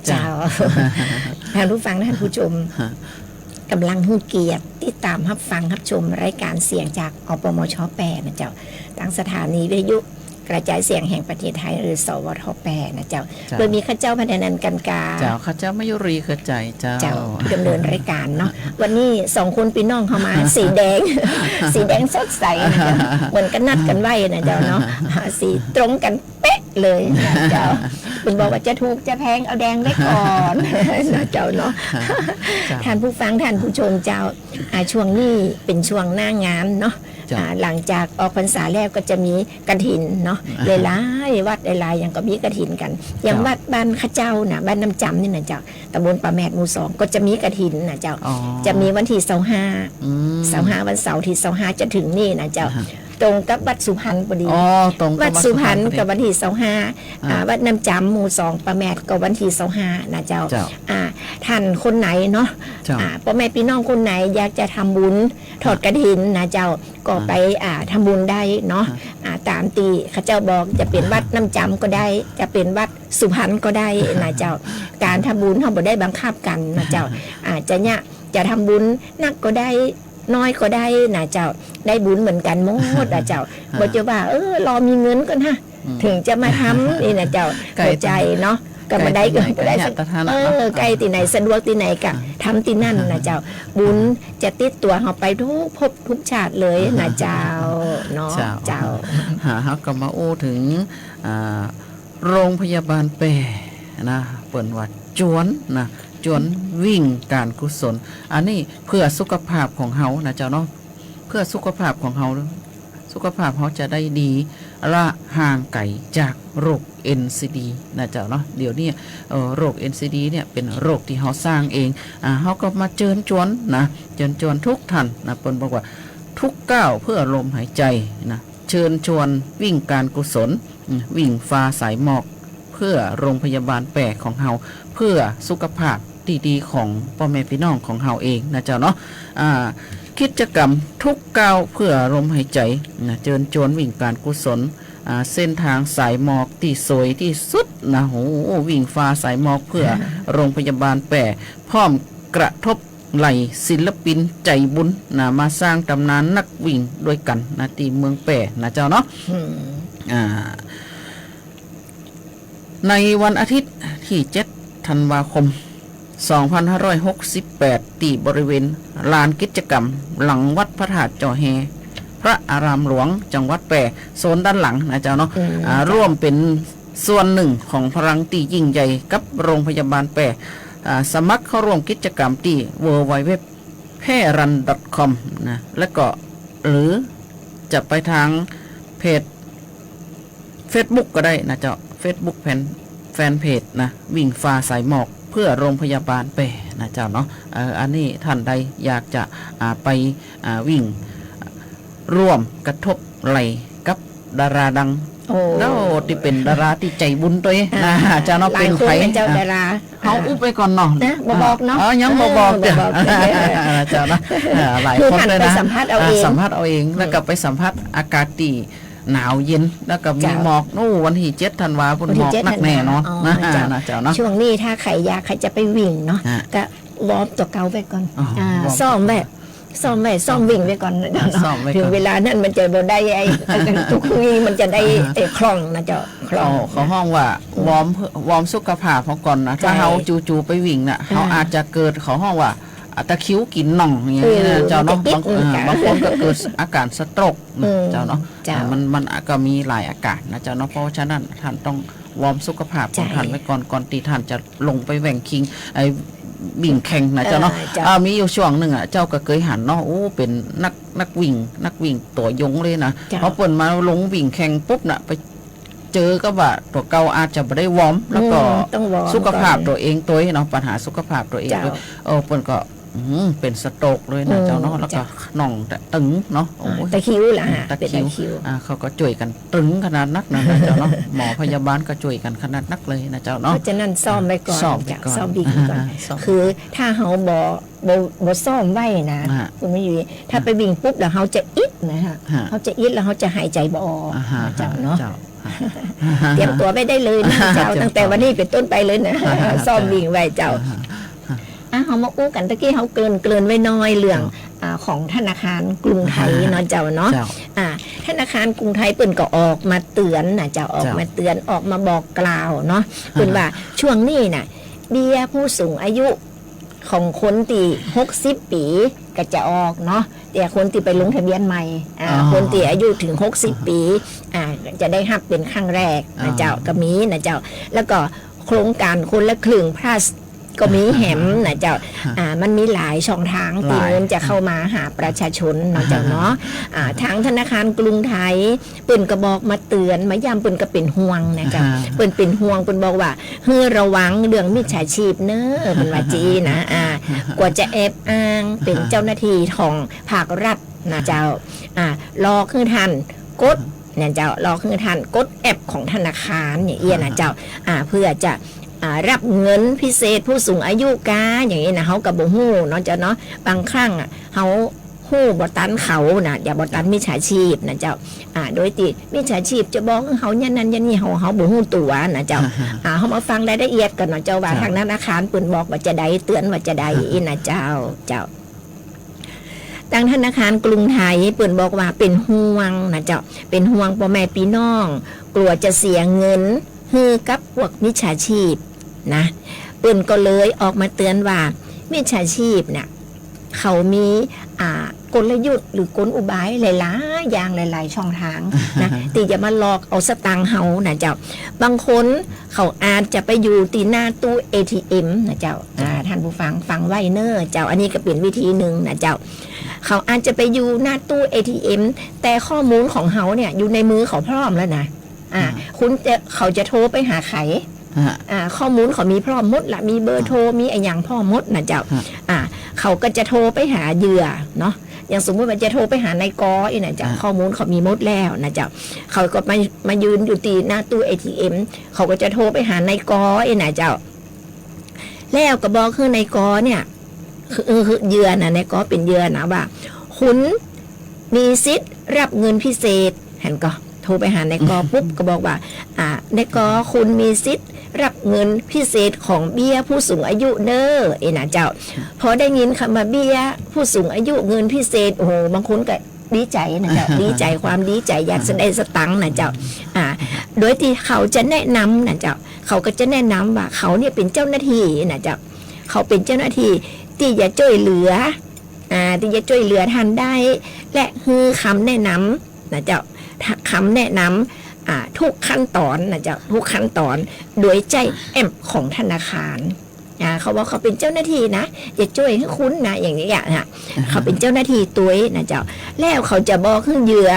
เจ้า ท่านผู้ฟังท่านผู้ชมกำลังหูเกียรติติดตามรับฟังรับชมรายการเสียงจากอปมช.8นะเจ้าทางสถานีวิทยุกระจายเสียงแห่งประเทศไทยหรือสวท.8นะเจ้าโดยมีข้าเจ้าพัฒนันกันกาเจ้าข้าเจ้ามายุรีข้าใจเจ้าดำเนินรายการเนาะวันนี้2 คนพี่น้องเข้ามา สีแดง สีแดงสดใสนะเจ้าเหมือนกันนัดกันไว้นะเจ้าเนาะสีตรงกันเป๊ะเลยนะเจ้าคุณบอกว่าจะถูกจะแพงเอาแดงไว้ก่อนนะเจ้าเนาะท่านผู้ฟังท่านผู้ชมเจ้าช่วงนี้เป็นช่วงหน้างานเนาะหลังจากออกพรรษาแล้วก็จะมีกฐินเนาะหลายๆวัดหลายๆอย่างก็มีกฐินกันอย่างวัดบ้านข้าเจ้านะบ้านน้ำจำนี่นะเจ้าตำบลป่าแมดหมู่ 2ก็จะมีกฐินนะเจ้าจะมีวันที่25วันเสาร์ที่25จะถึงนี่นะเจ้า ตรงกับวัดสุพรรณพอดี อ๋อตรงกับ วัดสุพรรณ พอดี กับวันที่25วัดน้ำจำหมู่2ประแมทกับวันที่25นะเจ้า เจ้า ท่านคนไหนเนาะ เจ้า พ่อแม่พี่น้องคนไหนอยากจะทำบุญทอดกฐินนะเจ้าก็ไปทำบุญได้เนาะตามตีข้าเจ้าบอกจะเป็นวัดน้ำจำก็ได้ จะเป็นวัดสุพรรณก็ได้นะเจ้าการทำบุญเราบ่ได้บังคับกันนะเจ้าจะเนี่ยจะทำบุญนักก็ได้น้อยก็ได้นะเจ้าได้บุญเหมือนกันหมดนะเจ้าบอกจะว่ารอมีเงินก่อนนะถึงจะมาทำนี่นะเจ้าเข้าใจเนาะก็มาได้ก็ได้สักใกล้ที่ไหนสะดวกที่ไหนก็ทำที่นั่นนะเจ้าบุญจะติดตัวเราไปทุกภพทุกชาติเลยนะเจ้าเนาะเจ้าเขาก็มาอู้ถึงโรงพยาบาลแปรนะเปิ่นว่าจวนนะจวนวิ่งการกุศลอันนี้เพื่อสุขภาพของเฮานะเจ้าเนาะเพื่อสุขภาพของเฮาสุขภาพเขาจะได้ดีละห่างไกลจากโรค NCD นะเจ้าเนาะเดี๋ยวนี้โรค NCD เนี่ยเป็นโรคที่เขาสร้างเองเขาก็มาเชิญชวนนะเชิญชวนทุกท่านนะเปิ้นบอกว่าทุกก้าวเพื่อลมหายใจนะเชิญชวนวิ่งการกุศลวิ่งฟ้าสายหมอกเพื่อโรงพยาบาลแปรของเฮาเพื่อสุขภาพดีๆของพ่อแม่พี่น้องของเฮาเองนะเจ้าเนาะกิจกรรมทุกก้าวเพื่อลมหายใจนะเชิญชวนวิ่งการกุศลเส้นทางสายหมอกที่สวยที่สุดนะโหวิ่งฟ้าสายหมอกเพื่อโรงพยาบาลแปรพร้อมกระทบไหลศิลปินใจบุญนะมาสร้างตำนานนักวิ่งด้วยกันนะที่เมืองแปรนะเจ้าเนาะในวันอาทิตย์ที่7 ธันวาคม 2568ที่บริเวณลานกิจกรรมหลังวัดพระธาตุจอแฮพระอารามหลวงจังหวัดแปรโซนด้านหลังนะเจ้าเนาะร่วมเป็นส่วนหนึ่งของพลังตียิ่งใหญ่กับโรงพยาบาลแปรสมัครเข้าร่วมกิจกรรมที่ www.pairan.com นะและก็หรือจะไปทางเพจ Facebook ก็ได้นะเจ้า Facebook แฟนเพจนะวิ่งฟ้าสายหมอกเพื่อโรงพยาบาลแปรนะเจ้าเนาะอันนี้ท่านใดอยากจะไปวิ่งร่วมกระทบไหลกับดาราดังแล้วที่เป็นดาราที่ใจบุญตัวนะเจ้าเนาะเป็นใครเจ้าดาราเขาอุ้ไปก่อนเนาะนะบอกเนาะยังบอกเจ้านะหลายคนเลยนะสัมภาษณ์เอาเองแล้วก็ไปสัมภาษณ์อากาศที่หนาวเย็นแล้วก็มีหมอกวันที่7 ธันวาคมหมอกนักแน่เนาะนะเจ้านะช่วงนี้ถ้าใครอยากใครจะไปวิ่งเนาะก็วอร์มตัวเก่าไปก่อนซ้อมวิ่งไว้ก่อนถึงเวลานั้นมันจะบ่ได้ทุกทีมันจะได้คล่องนะเจ้าคล่องเขาห้องว่าวอร์มสุขภาพของก่อนนะถ้าเฮาจู่ๆไปวิ่งน่ะเฮาอาจจะเกิดเขาห้องว่าตะคิ้วกินหน่องอย่างนี้นะเจ้าเนาะบางคนก็เกิดอาการสโตรกเจ้าเนาะมันก็มีหลายอาการนะเจ้าเนาะเพราะฉะนั้นท่านต้องวอร์มสุขภาพของท่านไว้ก่อนที่ท่านจะลงไปแข่งคิงบิ่งแข่งนะเจ้าเนาะมีอยู่ช่วงหนึ่งเจ้าก็เคยหันเนาะเป็นนักวิ่งตัวยงเลยนะเพราะเปิดมาลงวิ่งแข่งปุ๊บน่ะไปเจอก็ว่าตัวเก่าอาจจะไม่ได้วอร์มแล้วก็สุขภาพตัวเองตัวเนาะปัญหาสุขภาพตัวเองด้วยเปิดก็เป็นสโตรกเลยนะเจ้าเนาะแล้วก็หน่องตึงเนาะตะคิ้วล่ะตะคิ้วเขาก็ช่วยกันตึงขนาดนักนะเจ้าเนาะหมอพยาบาลก็ช่วยกันขนาดนักเลยนะเจ้าเนาะเพราะฉะนั้นซ้อมไว้ก่อนซ้อมวิ่งก่อนคือถ้าเขาบ่ซ้อมไว้นะคุณไม่อยู่ถ้าไปวิ่งปุ๊บแล้วเขาจะอิดนะฮะเขาจะอิดแล้วเขาจะหายใจบ่ออกเจ้าเนาะเตรียมตัวไม่ได้เลยนะเจ้าตั้งแต่วันนี้เป็นต้นไปเลยนะซ้อมวิ่งไว้เจ้าเขามาอู้กันตะกี้เขาเกินไว้น้อยเรื่องของธนาคารกรุงไทยเนาะเจ้าเนาะธนาคารกรุงไทยเปิ่นก็ออกมาเตือนนะเจ้าออกมาเตือนออกมาบอกกล่าวเนาะเปิ่นว่าช่วงนี้น่ะเบี้ยผู้สูงอายุของคนที่60 ปีก็จะออกเนาะแต่คนที่ไปลงทะเบียนใหม่คนที่อายุถึง60 ปีจะได้รับเป็นครั้งแรกนะเจ้าก็มีนะเจ้าแล้วก็โครงการคนละครึ่งplusก็มีแหมนะเจ้ามันมีหลายช่องทางที่เงินจะเข้ามาหาประชาชนเนาะเจ้าเนาะทางธนาคารกรุงไทยเปิ่นก็บอกมาเตือนมาย้ำเปิ่นก็เป็นห่วงนะเจ้าเปิ่นเป็นห่วงเปิ่นบอกว่าให้ระวังเรื่องมิจฉาชีพเนอะเป็นว่าจีนะกว่าจะแอบอ้างเป็นเจ้าหน้าที่ของภาครัฐนะเจ้าหลอกให้ท่าน กดเนี่ยเจ้ารอคือท่านกดแอปของธนาคารอย่างเอี้ยนะเจ้าเพื่อจะรับเงินพิเศษผู้สูงอายุกาอย่างนี้นะเขากับบ่ฮู้เนาะเจ้าเนาะบางครั้งเขาฮู้บ่ตันเขานะอย่าบ่ตันมิจฉาชีพนะเจ้าโดยที่มิจฉาชีพจะบอกเขายันนั้นยันนี่เขาบ่ฮู้ตัวนะเจ้าเขามาฟังรายละเอียดกันเนาะเจ้าว่าทางธนาคารเปิ้นบอกว่าจะได้เตือนว่าจะได้นะเจ้าทางธนาคารกรุงไทยเปิ้นบอกว่าเป็นห่วงนะเจ้าเป็นห่วงพ่อแม่พี่น้องกลัวจะเสียเงินฮือกับพวกมิจฉาชีพนะเปิ้นก็เลยออกมาเตือนว่ามิจฉาชีพเนี่ยเขามีกลยุทธ์หรือกลอุบายหลายๆอย่างหลายๆช่องทางนะที่จะมาหลอกเอาสตางค์เฮานะเจ้าบางคนเขาอาจจะไปอยู่ตีหน้าตู้ ATM นะเจ้าท่านผู้ฟังไว้เนอเจ้าอันนี้ก็เป็นวิธีหนึ่งนะเจ้าเขาอาจจะไปอยู่หน้าตู้ ATM แต่ข้อมูลของเขาเนี่ยอยู่ในมือเขาพร้อมแล้วนะเขาจะโทรไปหาใครข้อมูลเขามีพร้อมหมดละมีเบอร์โทรมีไอ้อย่างพร้อมหมดนะเจ้าเขาก็จะโทรไปหาเหยื่อเนาะอย่างสมมติว่าจะโทรไปหานายกอนะเจ้าข้อมูลเขามีหมดแล้วนะเจ้าเขาก็มายืนอยู่ตีหน้าตู้ ATM เขาก็จะโทรไปหานายกอนะเจ้าแล้วก็บอกคือนายกอเนี่ยคือเหยื่อนะนายกอเป็นเหยื่อนะว่าคุณมีสิทธิ์รับเงินพิเศษเห็นก็โทรไปหานายกอปุ๊บก็บอกว่านายกอคุณมีสิทธิ์รับเงินพิเศษของเบี้ยผู้สูงอายุเด้อนะเจ้าพอได้ยินคำว่าเบี้ยผู้สูงอายุเงินพิเศษโอ้โหบางคนก็ดีใจนะเจ้าดีใจความดีใจอยากแสดงสตังค์นะเจ้าโดยที่เขาจะแนะนำนะเจ้าเขาก็จะแนะนำว่าเขาเนี่ยเป็นเจ้าหน้าที่นะเจ้าเขาเป็นเจ้าหน้าที่ที่จะช่วยเหลือที่จะช่วยเหลือท่านได้และคือคำแนะนำนะเจ้าคำแนะนำทุกขั้นตอนนะเจ้าทุกขั้นตอนโดยใจแอมของธนาคารเขาบอกเขาเป็นเจ้าหน้าที่นะอย่าช่วยให้คุณนะอย่างนี้นะเขาเป็นเจ้าหน้าที่ตัวนะเจ้าแล้วเขาจะบอกขึ้นเหยื่อ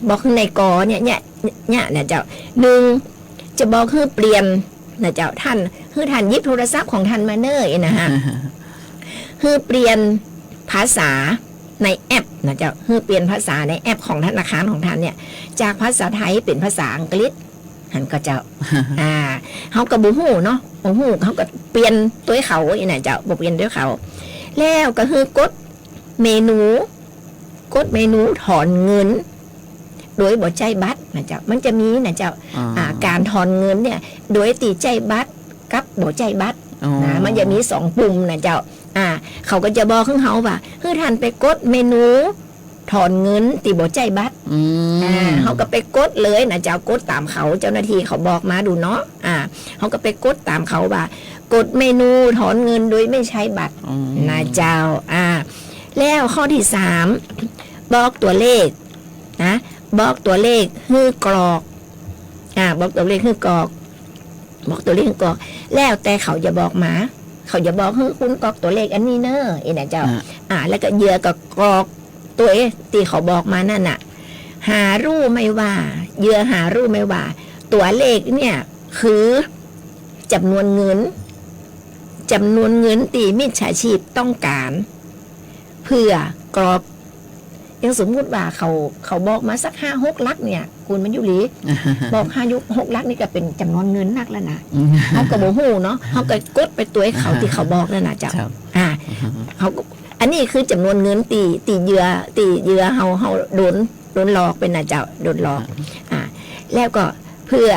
บอกขึ้นในกอเนี่ยนะเจ้าหนึ่งจะบอกขึ้นเปลี่ยนนะเจ้าท่านคือท่านยิบโทรศัพท์ของท่านมาเนอร์นะฮะคือเปลี่ยนภาษาในแอปนะเจ้าคือเปลี่ยนภาษาในแอปของธนาคารของท่านเนี่ยจากภาษาไทยเป็นภาษาอังกฤษหันก็เจ้าเขากับบุหูเนาะบุหูเขาก็เปลี่ยนตัวเขาอีน่ะเจ้าบอกเปลี่ยนตัวเขาแล้วก็คือกดเมนูถอนเงินโดยบ่ใจบัตรนะเจ้ามันจะมีนะเจ้าการถอนเงินเนี่ยโดยตีใจบัตรกับบ่ใจบัตรนะมันจะมี2ปุ่มนะเจ้าเขาก็จะบอกขึ้นเขาว่าคือท่านไปกดเมนูถอนเงินตีบ่ใจบัตรเขาก็ไปกดเลยนะเจ้ากดตามเขาเจ้าหน้าที่เขาบอกมาดูเนาะเขาก็ไปกดตามเขาว่ากดเมนูถอนเงินโดยไม่ใช้บัตรนะเจ้าแล้วข้อที่3บอกตัวเลขนะบอกตัวเลขคือกรอกบอกตัวเลขคือกรอกบอกตัวเลขคือกรอกแล้วแต่เขาจะบอกมาเขาจะบอกคือคุณกรอกตัวเลขอันนี้เนอะไอ้นะเจ้าแล้วก็เหยื่อกับกรอกตัวที่เขาบอกมานั่นน่ะหารู้ไม่ว่าเหยื่อหารู้ไม่ว่าตัวเลขเนี่ยคือจำนวนเงินตีมิจฉาชีพต้องการเพื่อกรอกยังสมมุติว่าเขาบอกมาสัก5-6 หลักเนี่ยคุณมันยุรีบอก5-6 หลักนี่ก็เป็นจำนวนเงินนักแล้วนะเขาก็บอกหูเนาะเขาก็กดไปตัวเขาที่เขาบอกนั่นนะเจ้าเขาอันนี้คือจำนวนเงินตีเหยื่อเขาโดนหลอกเป็นนะเจ้าโดนหลอกแล้วก็เพื่อ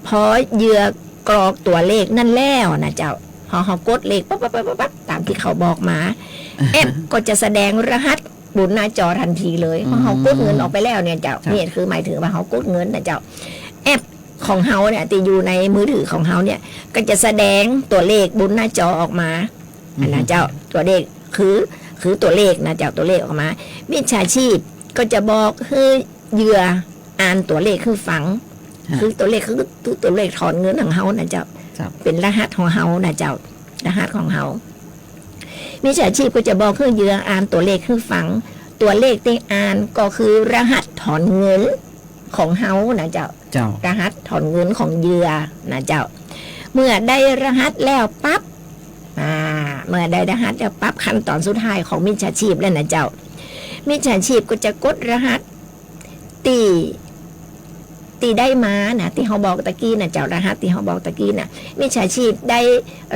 พอเหยื่อกรอกตัวเลขนั่นแล้วนะเจ้าพอเขากดเลขปั๊บตามที่เขาบอกมาแอปก็จะแสดงรหัสบนหน้าจอทันทีเลยเพราะเขากดเงินออกไปแล้วเนี่ยเจ้านี่คือหมายถึงว่าเขากดเงินนะเจ้าแอปของเขาเนี่ยที่อยู่ในมือถือของเขาเนี่ยก็จะแสดงตัวเลขบนหน้าจอออกมานะเจ้าตัวเลขคือตัวเลขนะเจ้าตัวเลขออกมามิจฉาชีพก็จะบอกให้เหยื่ออ่านตัวเลขคือฝังคือตัวเลขคือตัวเลขถอนเงินของเขานะเจ้าเป็นรหัสของเขานะเจ้ารหัสของเขามิจฉาชีพก็จะบอกให้เหยื่ออ่านตัวเลขคือฝังตัวเลขที่อ่านก็คือรหัสถอนเงินของเขานะเจ้ารหัสถอนเงินของเหยื่อนะเจ้าเมื่อได้รหัสแล้วปั๊บเมื่อได้รหัสแล้วปั๊บขั้นตอนสุดท้ายของมิจฉาชีพแล้วนะเจ้ามิจฉาชีพก็จะกดรหัส ตีได้มานะที่เขาบอกตะกี้นะเจ้ารหัสที่เขาบอกตะกี้นะมิจฉาชีพได้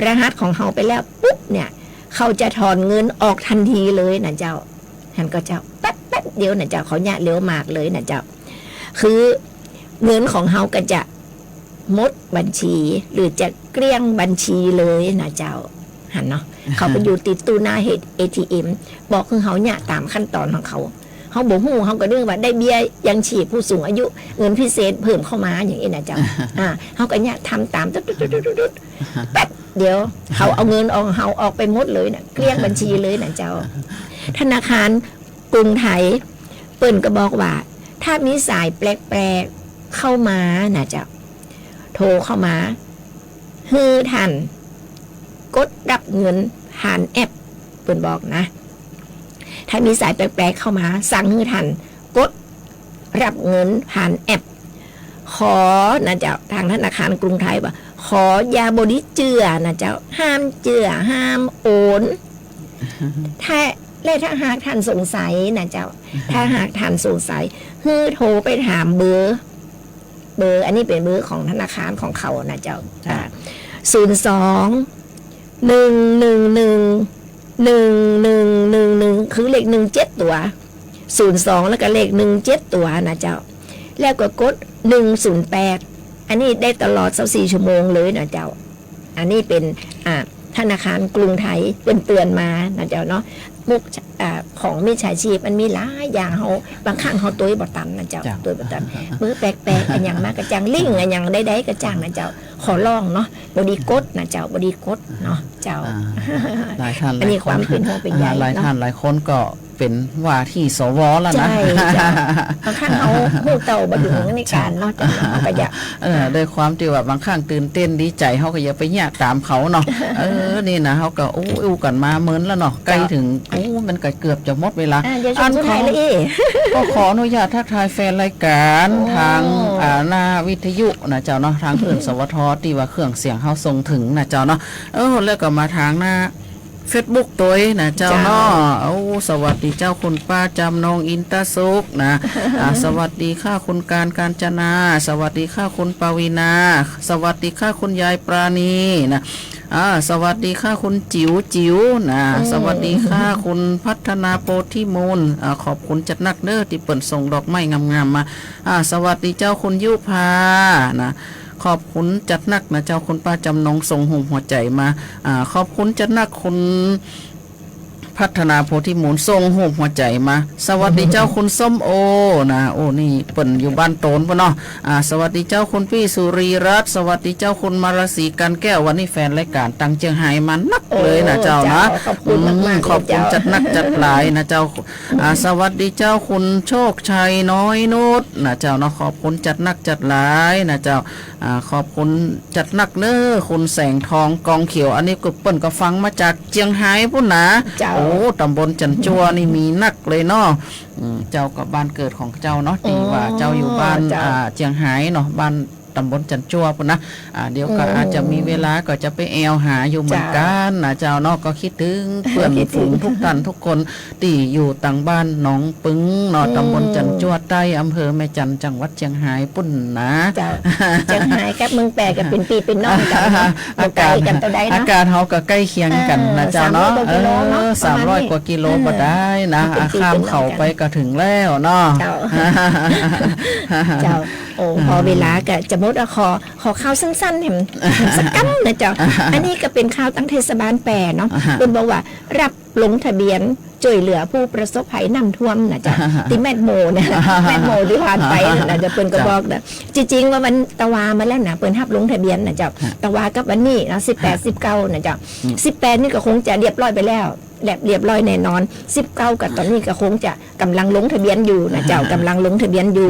รหัสของเขาไปแล้วปุ๊บเนี่ยเขาจะถอนเงินออกทันทีเลยนะเจ้าท่านก็เจ้าแป๊บเดียวนะเจ้าเขาเนี่ยเร็วมากเลยนะเจ้าคือเงินของเขาก็จะหมดบัญชีหรือจะเกลี้ยงบัญชีเลยนะเจ้าหันเนาะเขาไปอยู่ติดตู้หน้าATM บอกคือเขาเนี่ยตามขั้นตอนของเขาบอกหูเขาก็เรื่องว่าได้เบี้ยยังชีพผู้สูงอายุเงินพิเศษเพิ่มเข้ามาอย่างนี้นะเจ้าเขาก็เนี่ยทำตามตุ๊ดแป๊บเดี๋ยวเขาเอาเงินออกเขาออกไปหมดเลยนะเกลี้ยงบัญชีเลยนะเจ้าธนาคารกรุงไทยเปิ่นก็บอกว่าถ้ามีสายแปลกๆเข้ามานะเจ้าโทรเข้ามาฮือทันกดรับเงินผ่านแอปเปิ่นบอกนะถ้ามีสายแปลกๆเข้ามาสั่งฮือทันกดรับเงินผ่านแอปขอนะเจ้าทางธนาคารกรุงไทยว่าขออย่าบริเจือนะเจ้าห้ามเจือห้ามโอนถ้าหากท่านสงสัยนะเจ้าถ้าหากท่านสงสัยฮือโทรไปถามเบอร์อันนี้เป็นเบอร์ของธนาคารของเขานะเจ้า02-111-1111คือเลข17ตัว02แล้วก็เลข17ตัวนะเจ้าแล้วก็กด108อันนี้ได้ตลอด24ชั่วโมงเลยนะเจ้าอันนี้เป็นธนาคารกรุงไทยเป็นเตือนมานะเจ้าเนาะมุกของมิจฉาชีพมันมีหลายอย่างเขาบางครั้งเขาตัวบ่ตันนะเจ้าตัวบ่ตันมือแปลกๆอันอย่างมากกระจังลิงอันอย่างได้กระจังนะเจ้าขอร้องเนาะบดีกดนะเจ้าบดีกดเนาะเจ้าหลายท่านอันนี้ความเป็นห่วงเป็นใยหลายท่านหลายคนก็เป็นว่าที่สวแล้วนะบางครั้งเขาหูเต่าบดึงในการเนาะจะเขาก็อยากด้วยความที่ว่าบางครั้งตื่นเต้นดีใจเขาก็อย่าไปแยกตามเขาเนาะนี่นะเขาก็อู้กันมาเหมือนแล้วเนาะใกล้ถึงมันเกือบจะหมดเวลาอันของก็ขออนุญาตทักทายแฟนรายการทางหน้าวิทยุนะเจ้าเนาะทางคลื่นสวทที่ว่าเครื่องเสียงเขาส่งถึงนะเจ้าเนาะแล้วก็มาทางหน้าFacebook ตัวนะเจ้าเนาะสวัสดีเจ้าคุณป้าจำนงอินตาสุกนะสวัสดีค่ะคุณการจนาสวัสดีค่ะคุณปวีนาสวัสดีค่ะคุณยายปราณีนะสวัสดีค่ะคุณจิ๋วนะสวัสดีค่ะคุณพัฒนาโพธิมูลขอบคุณจัดนักเด้อที่เปิ่นส่งดอกไม้งามๆมาสวัสดีเจ้าคุณยุพานะขอบคุณจัดนักนะเจ้าคุณป้าจำนงส่งหุ่มหัวใจมาขอบคุณจัดนักคุณพัฒนาโพธิมูลส่งหุ่มหัวใจมาสวัสดีเจ้าคุณส้มโอนะนี่เปิ่นอยู่บ้านโตนป่ะเนาะสวัสดีเจ้าคุณพี่สุรีรัตน์สวัสดีเจ้าคุณมารสีกันแก้ววันนี้แฟนรายการตังเจียงไฮ้มันนักเลยนะเจ้านะขอบคุณมากขอบคุณจัดนักจัดหลายนะเจ้าสวัสดีเจ้าคุณโชคชัยน้อยนุชนะเจ้าเนาะขอบคุณจัดนักจัดหลายนะเจ้าขอบคุณจัดนักเน้อคุณแสงทองกองเขียวอันนี้ก็เปิ้นก็ฟังมาจากเจียงไฮ้พุ่นนะตำบลจันจัวนี่มีนักเลยเนาะเจ้ากับบ้านเกิดของเจ้าเนาะตีว่าเจ้าอยู่บ้านเจียงไฮ้เนาะบ้านตำบลจันจัวปุ่นนะเดี๋ยวก็อาจจะมีเวลาก็จะไปแอวหาอยู่เหมือนกันนะเจ้าเนาะก็คิดถึงเพื่อนฝูงทุกท่านทุกคนที่อยู่ต่างบ้านหนองปึ้งเนาะตำบลจันจัวใต้อำเภอแม่จันจังหวัดเชียงรายปุ่นนะเจ้าเชียงรายกับเมืองแปรกับเป็นปีเป็นน้องกันอากาศกันตัวใดนะอากาศเขาก็ใกล้เคียงกันนะเจ้าเนาะ300 กว่ากิโลก็ได้นะข้ามเขาไปก็ถึงแล้วเนาะเจ้าพอเวลาก็จะมดขอข่าวสั้นๆเห็นสักกั๊มนะเจ้าอันนี้ก็เป็นข่าวตั้งเทศบาลแปรเนาะเป็นบอกว่ารับลงทะเบียนช่วยเหลือผู้ประสบภัยน้ำท่วมนะจ๊ะที่แม่โมเนี่ยแม่โมที่ผ่านไปนะจะเปิ้นก็บอกนะจริงๆว่ามันตะวามาแล้วนะเปิ้นทับลงทะเบียนนะจ๊ะตะวากับวันนี้นะ18-19นะจ๊ะ18นี่ก็คงจะเรียบร้อยไปแล้วเรียบร้อยแน่นอน19กับตอนนี้ก็คงจะกำลังลงทะเบียนอยู่นะเจ้ากำลังลงทะเบียนอยู่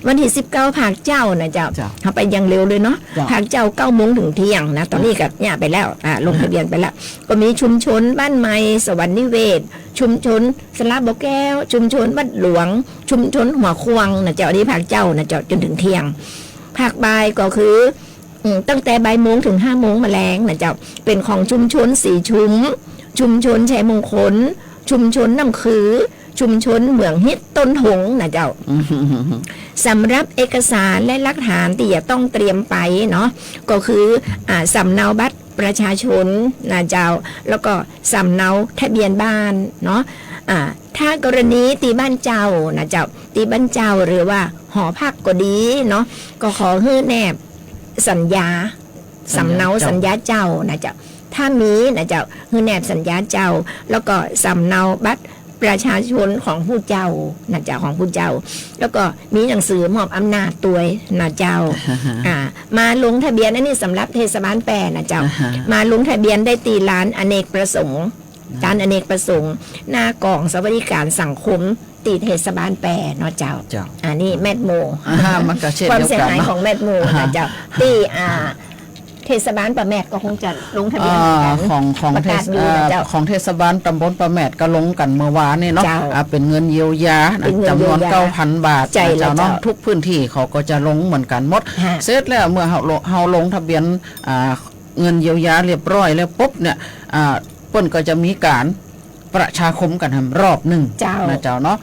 วันที่19ภาคเจ้านะเจ้าเขาไปยังเร็วเลยเนาะภาคเจ้า9 โมงถึงเที่ยงนะตอนนี้ก็เนี่ยไปแล้วลงทะเบียนไปแล้วก็มีชุมชนบ้านใหม่สวรรค์นิเวศชุมชนสลาบ่อแก้วชุมชนวัดหลวงชุมชนหัวควงนะเจ้านี้ภาคเจ้านะเจ้าจนถึงเที่ยงภาคบ่ายก็คือตั้งแต่บ่ายโมงถึง5 โมงแมลงนะเจ้าเป็นของชุมชน4 ชุมชนชัยมงคลชุมชนน้ำคือ ชุมชนเมืองฮิตต้นหงนะเจ้าสำหรับเอกสารและหลักฐานที่จะต้องเตรียมไปเนาะก็คือสำเนาบัตรประชาชนนะเจ้าแล้วก็สำเนาทะเบียนบ้านเนาะถ้ากรณีตีบ้านเจ้านะเจ้าตีบ้านเจ้าหรือว่าหอพักก็ดีเนาะก็ขอให้แนบสัญญาสำเนาสัญญาเจ้านะเจ้าถ้ามีนะเจ้าให้แนบสัญญาเจ้าแล้วก็สำเนาบัตรประชาชนของผู้เจ้านะเจ้าของผู้เจ้าแล้วก็มีหนังสือมอบอำนาจตัวนะเจ้า มาลงทะเบียนอันนี้สำหรับเทศบาลแปรนะเจ้า มาลงทะเบียนได้ตีร้านอเนกประสงค์การอเนกประสงค์หน้ากล่องสวัสดิการสังคมตีเทศบาลแปรเนาะเจ้าอันนี้แมดโมมันก็เช่น ความ เดียว เสีย กัน หายของแมดโมนะเจ้าตีเทศบาลปะแมดก็คงจะลงทะเบียนกันของเทศบาลตำบลปะแมดก็ลงกันเมื่อวานนี่เนาะเป็นเงินเยียวยาจำนวน 9,000 บาทเจ้าเนาะทุกพื้นที่เขาก็จะลงเหมือนกันหมดเสร็จแล้วเมื่อเฮาลงทะเบียนเงินเยียวยาเรียบร้อยแล้วปุ๊บเนี่ยเปิ้นก็จะมีการประชาคมกันรอบหนึ่งนะเจ้าเนาะ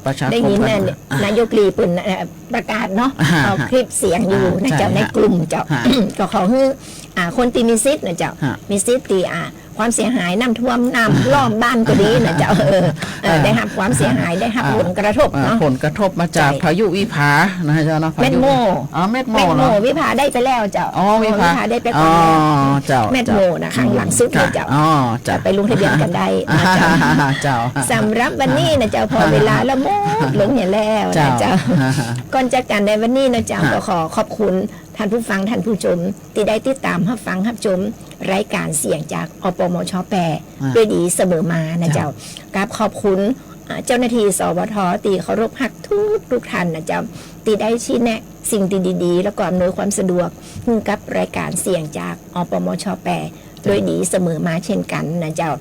ประชาคมได้ยินนายกลีปืนประกาศเนาะเอาคลิปเสียงอยู่นะเจ้าในกลุ่มเจ้าก็ขอให้คนที่มีสิทธิ์นะเจ้ามีสิทธิ์ตีความเสียหายน้ำท่วมน้ำล้อมบ้านก็ดีนะเจ้าได้รับความเสียหายได้รับผลกระทบเนาะผลกระทบมาจากพายุวิภานะเจ้าเนาะเม็ดโมเม็ดโมวิภาได้ไปแล้วเจ้าวิภาได้ไปก่อนเจ้าเม็ดโมนะข้างหลังสุดเลยเจ้าจะไปลงทะเบียนกันได้เจ้าสำหรับวันนี้นะเจ้าพอเวลาละหมดลงอย่างแล้วนะเจ้าก่อนจากกันในวันนี้นะเจ้าก็ขอบคุณท่านผู้ฟังท่านผู้ชมที่ได้ติดตามรับฟังรับชมรายการเสียงจากอปมช.แปรด้วยดีเสมอมานะเจ้ากราบขอบคุณเจ้าหน้าที่สวท.ตีเคารพฮักทุกท่านนะเจ้าตีได้ชี้แนะสิ่งดีๆแล้วก็อำนวยความสะดวกกับรายการเสียงจากอปมช.แปรด้วยดีเสมอมาเช่นกันนะเจ้า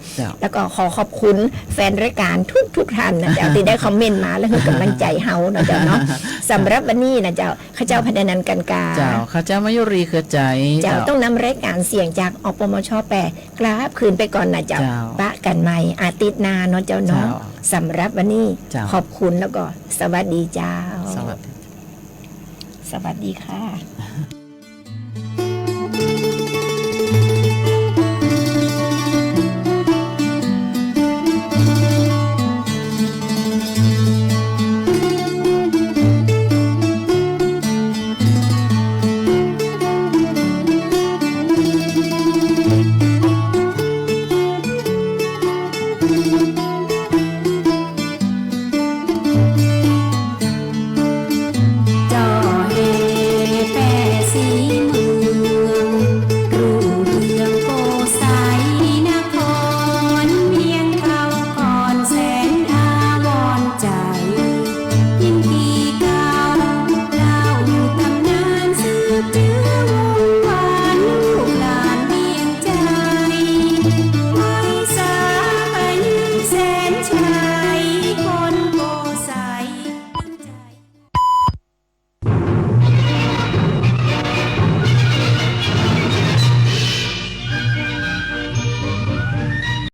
แล้วก็ขอบคุณแฟนรายการทุกท่านนะเจ้าที่ได้คอมเมนต์มาและให้กำลังใจเฮานะเจ้าเนาะสำหรับวันนี้นะเจ้าข้าเจ้าพัฒนันกันกาเจ้าข้าเจ้ามายุรีคือใจเจ้าต้องนำรายการเสียงจากอปมช.แปรกราบคืนไปก่อนนะเจ้าปะกันใหม่อาทิตย์หน้าเนาะเจ้าเนาะสำหรับวันนี้ขอบคุณแล้วก็สวัสดีเจ้าสวัสดีค่ะ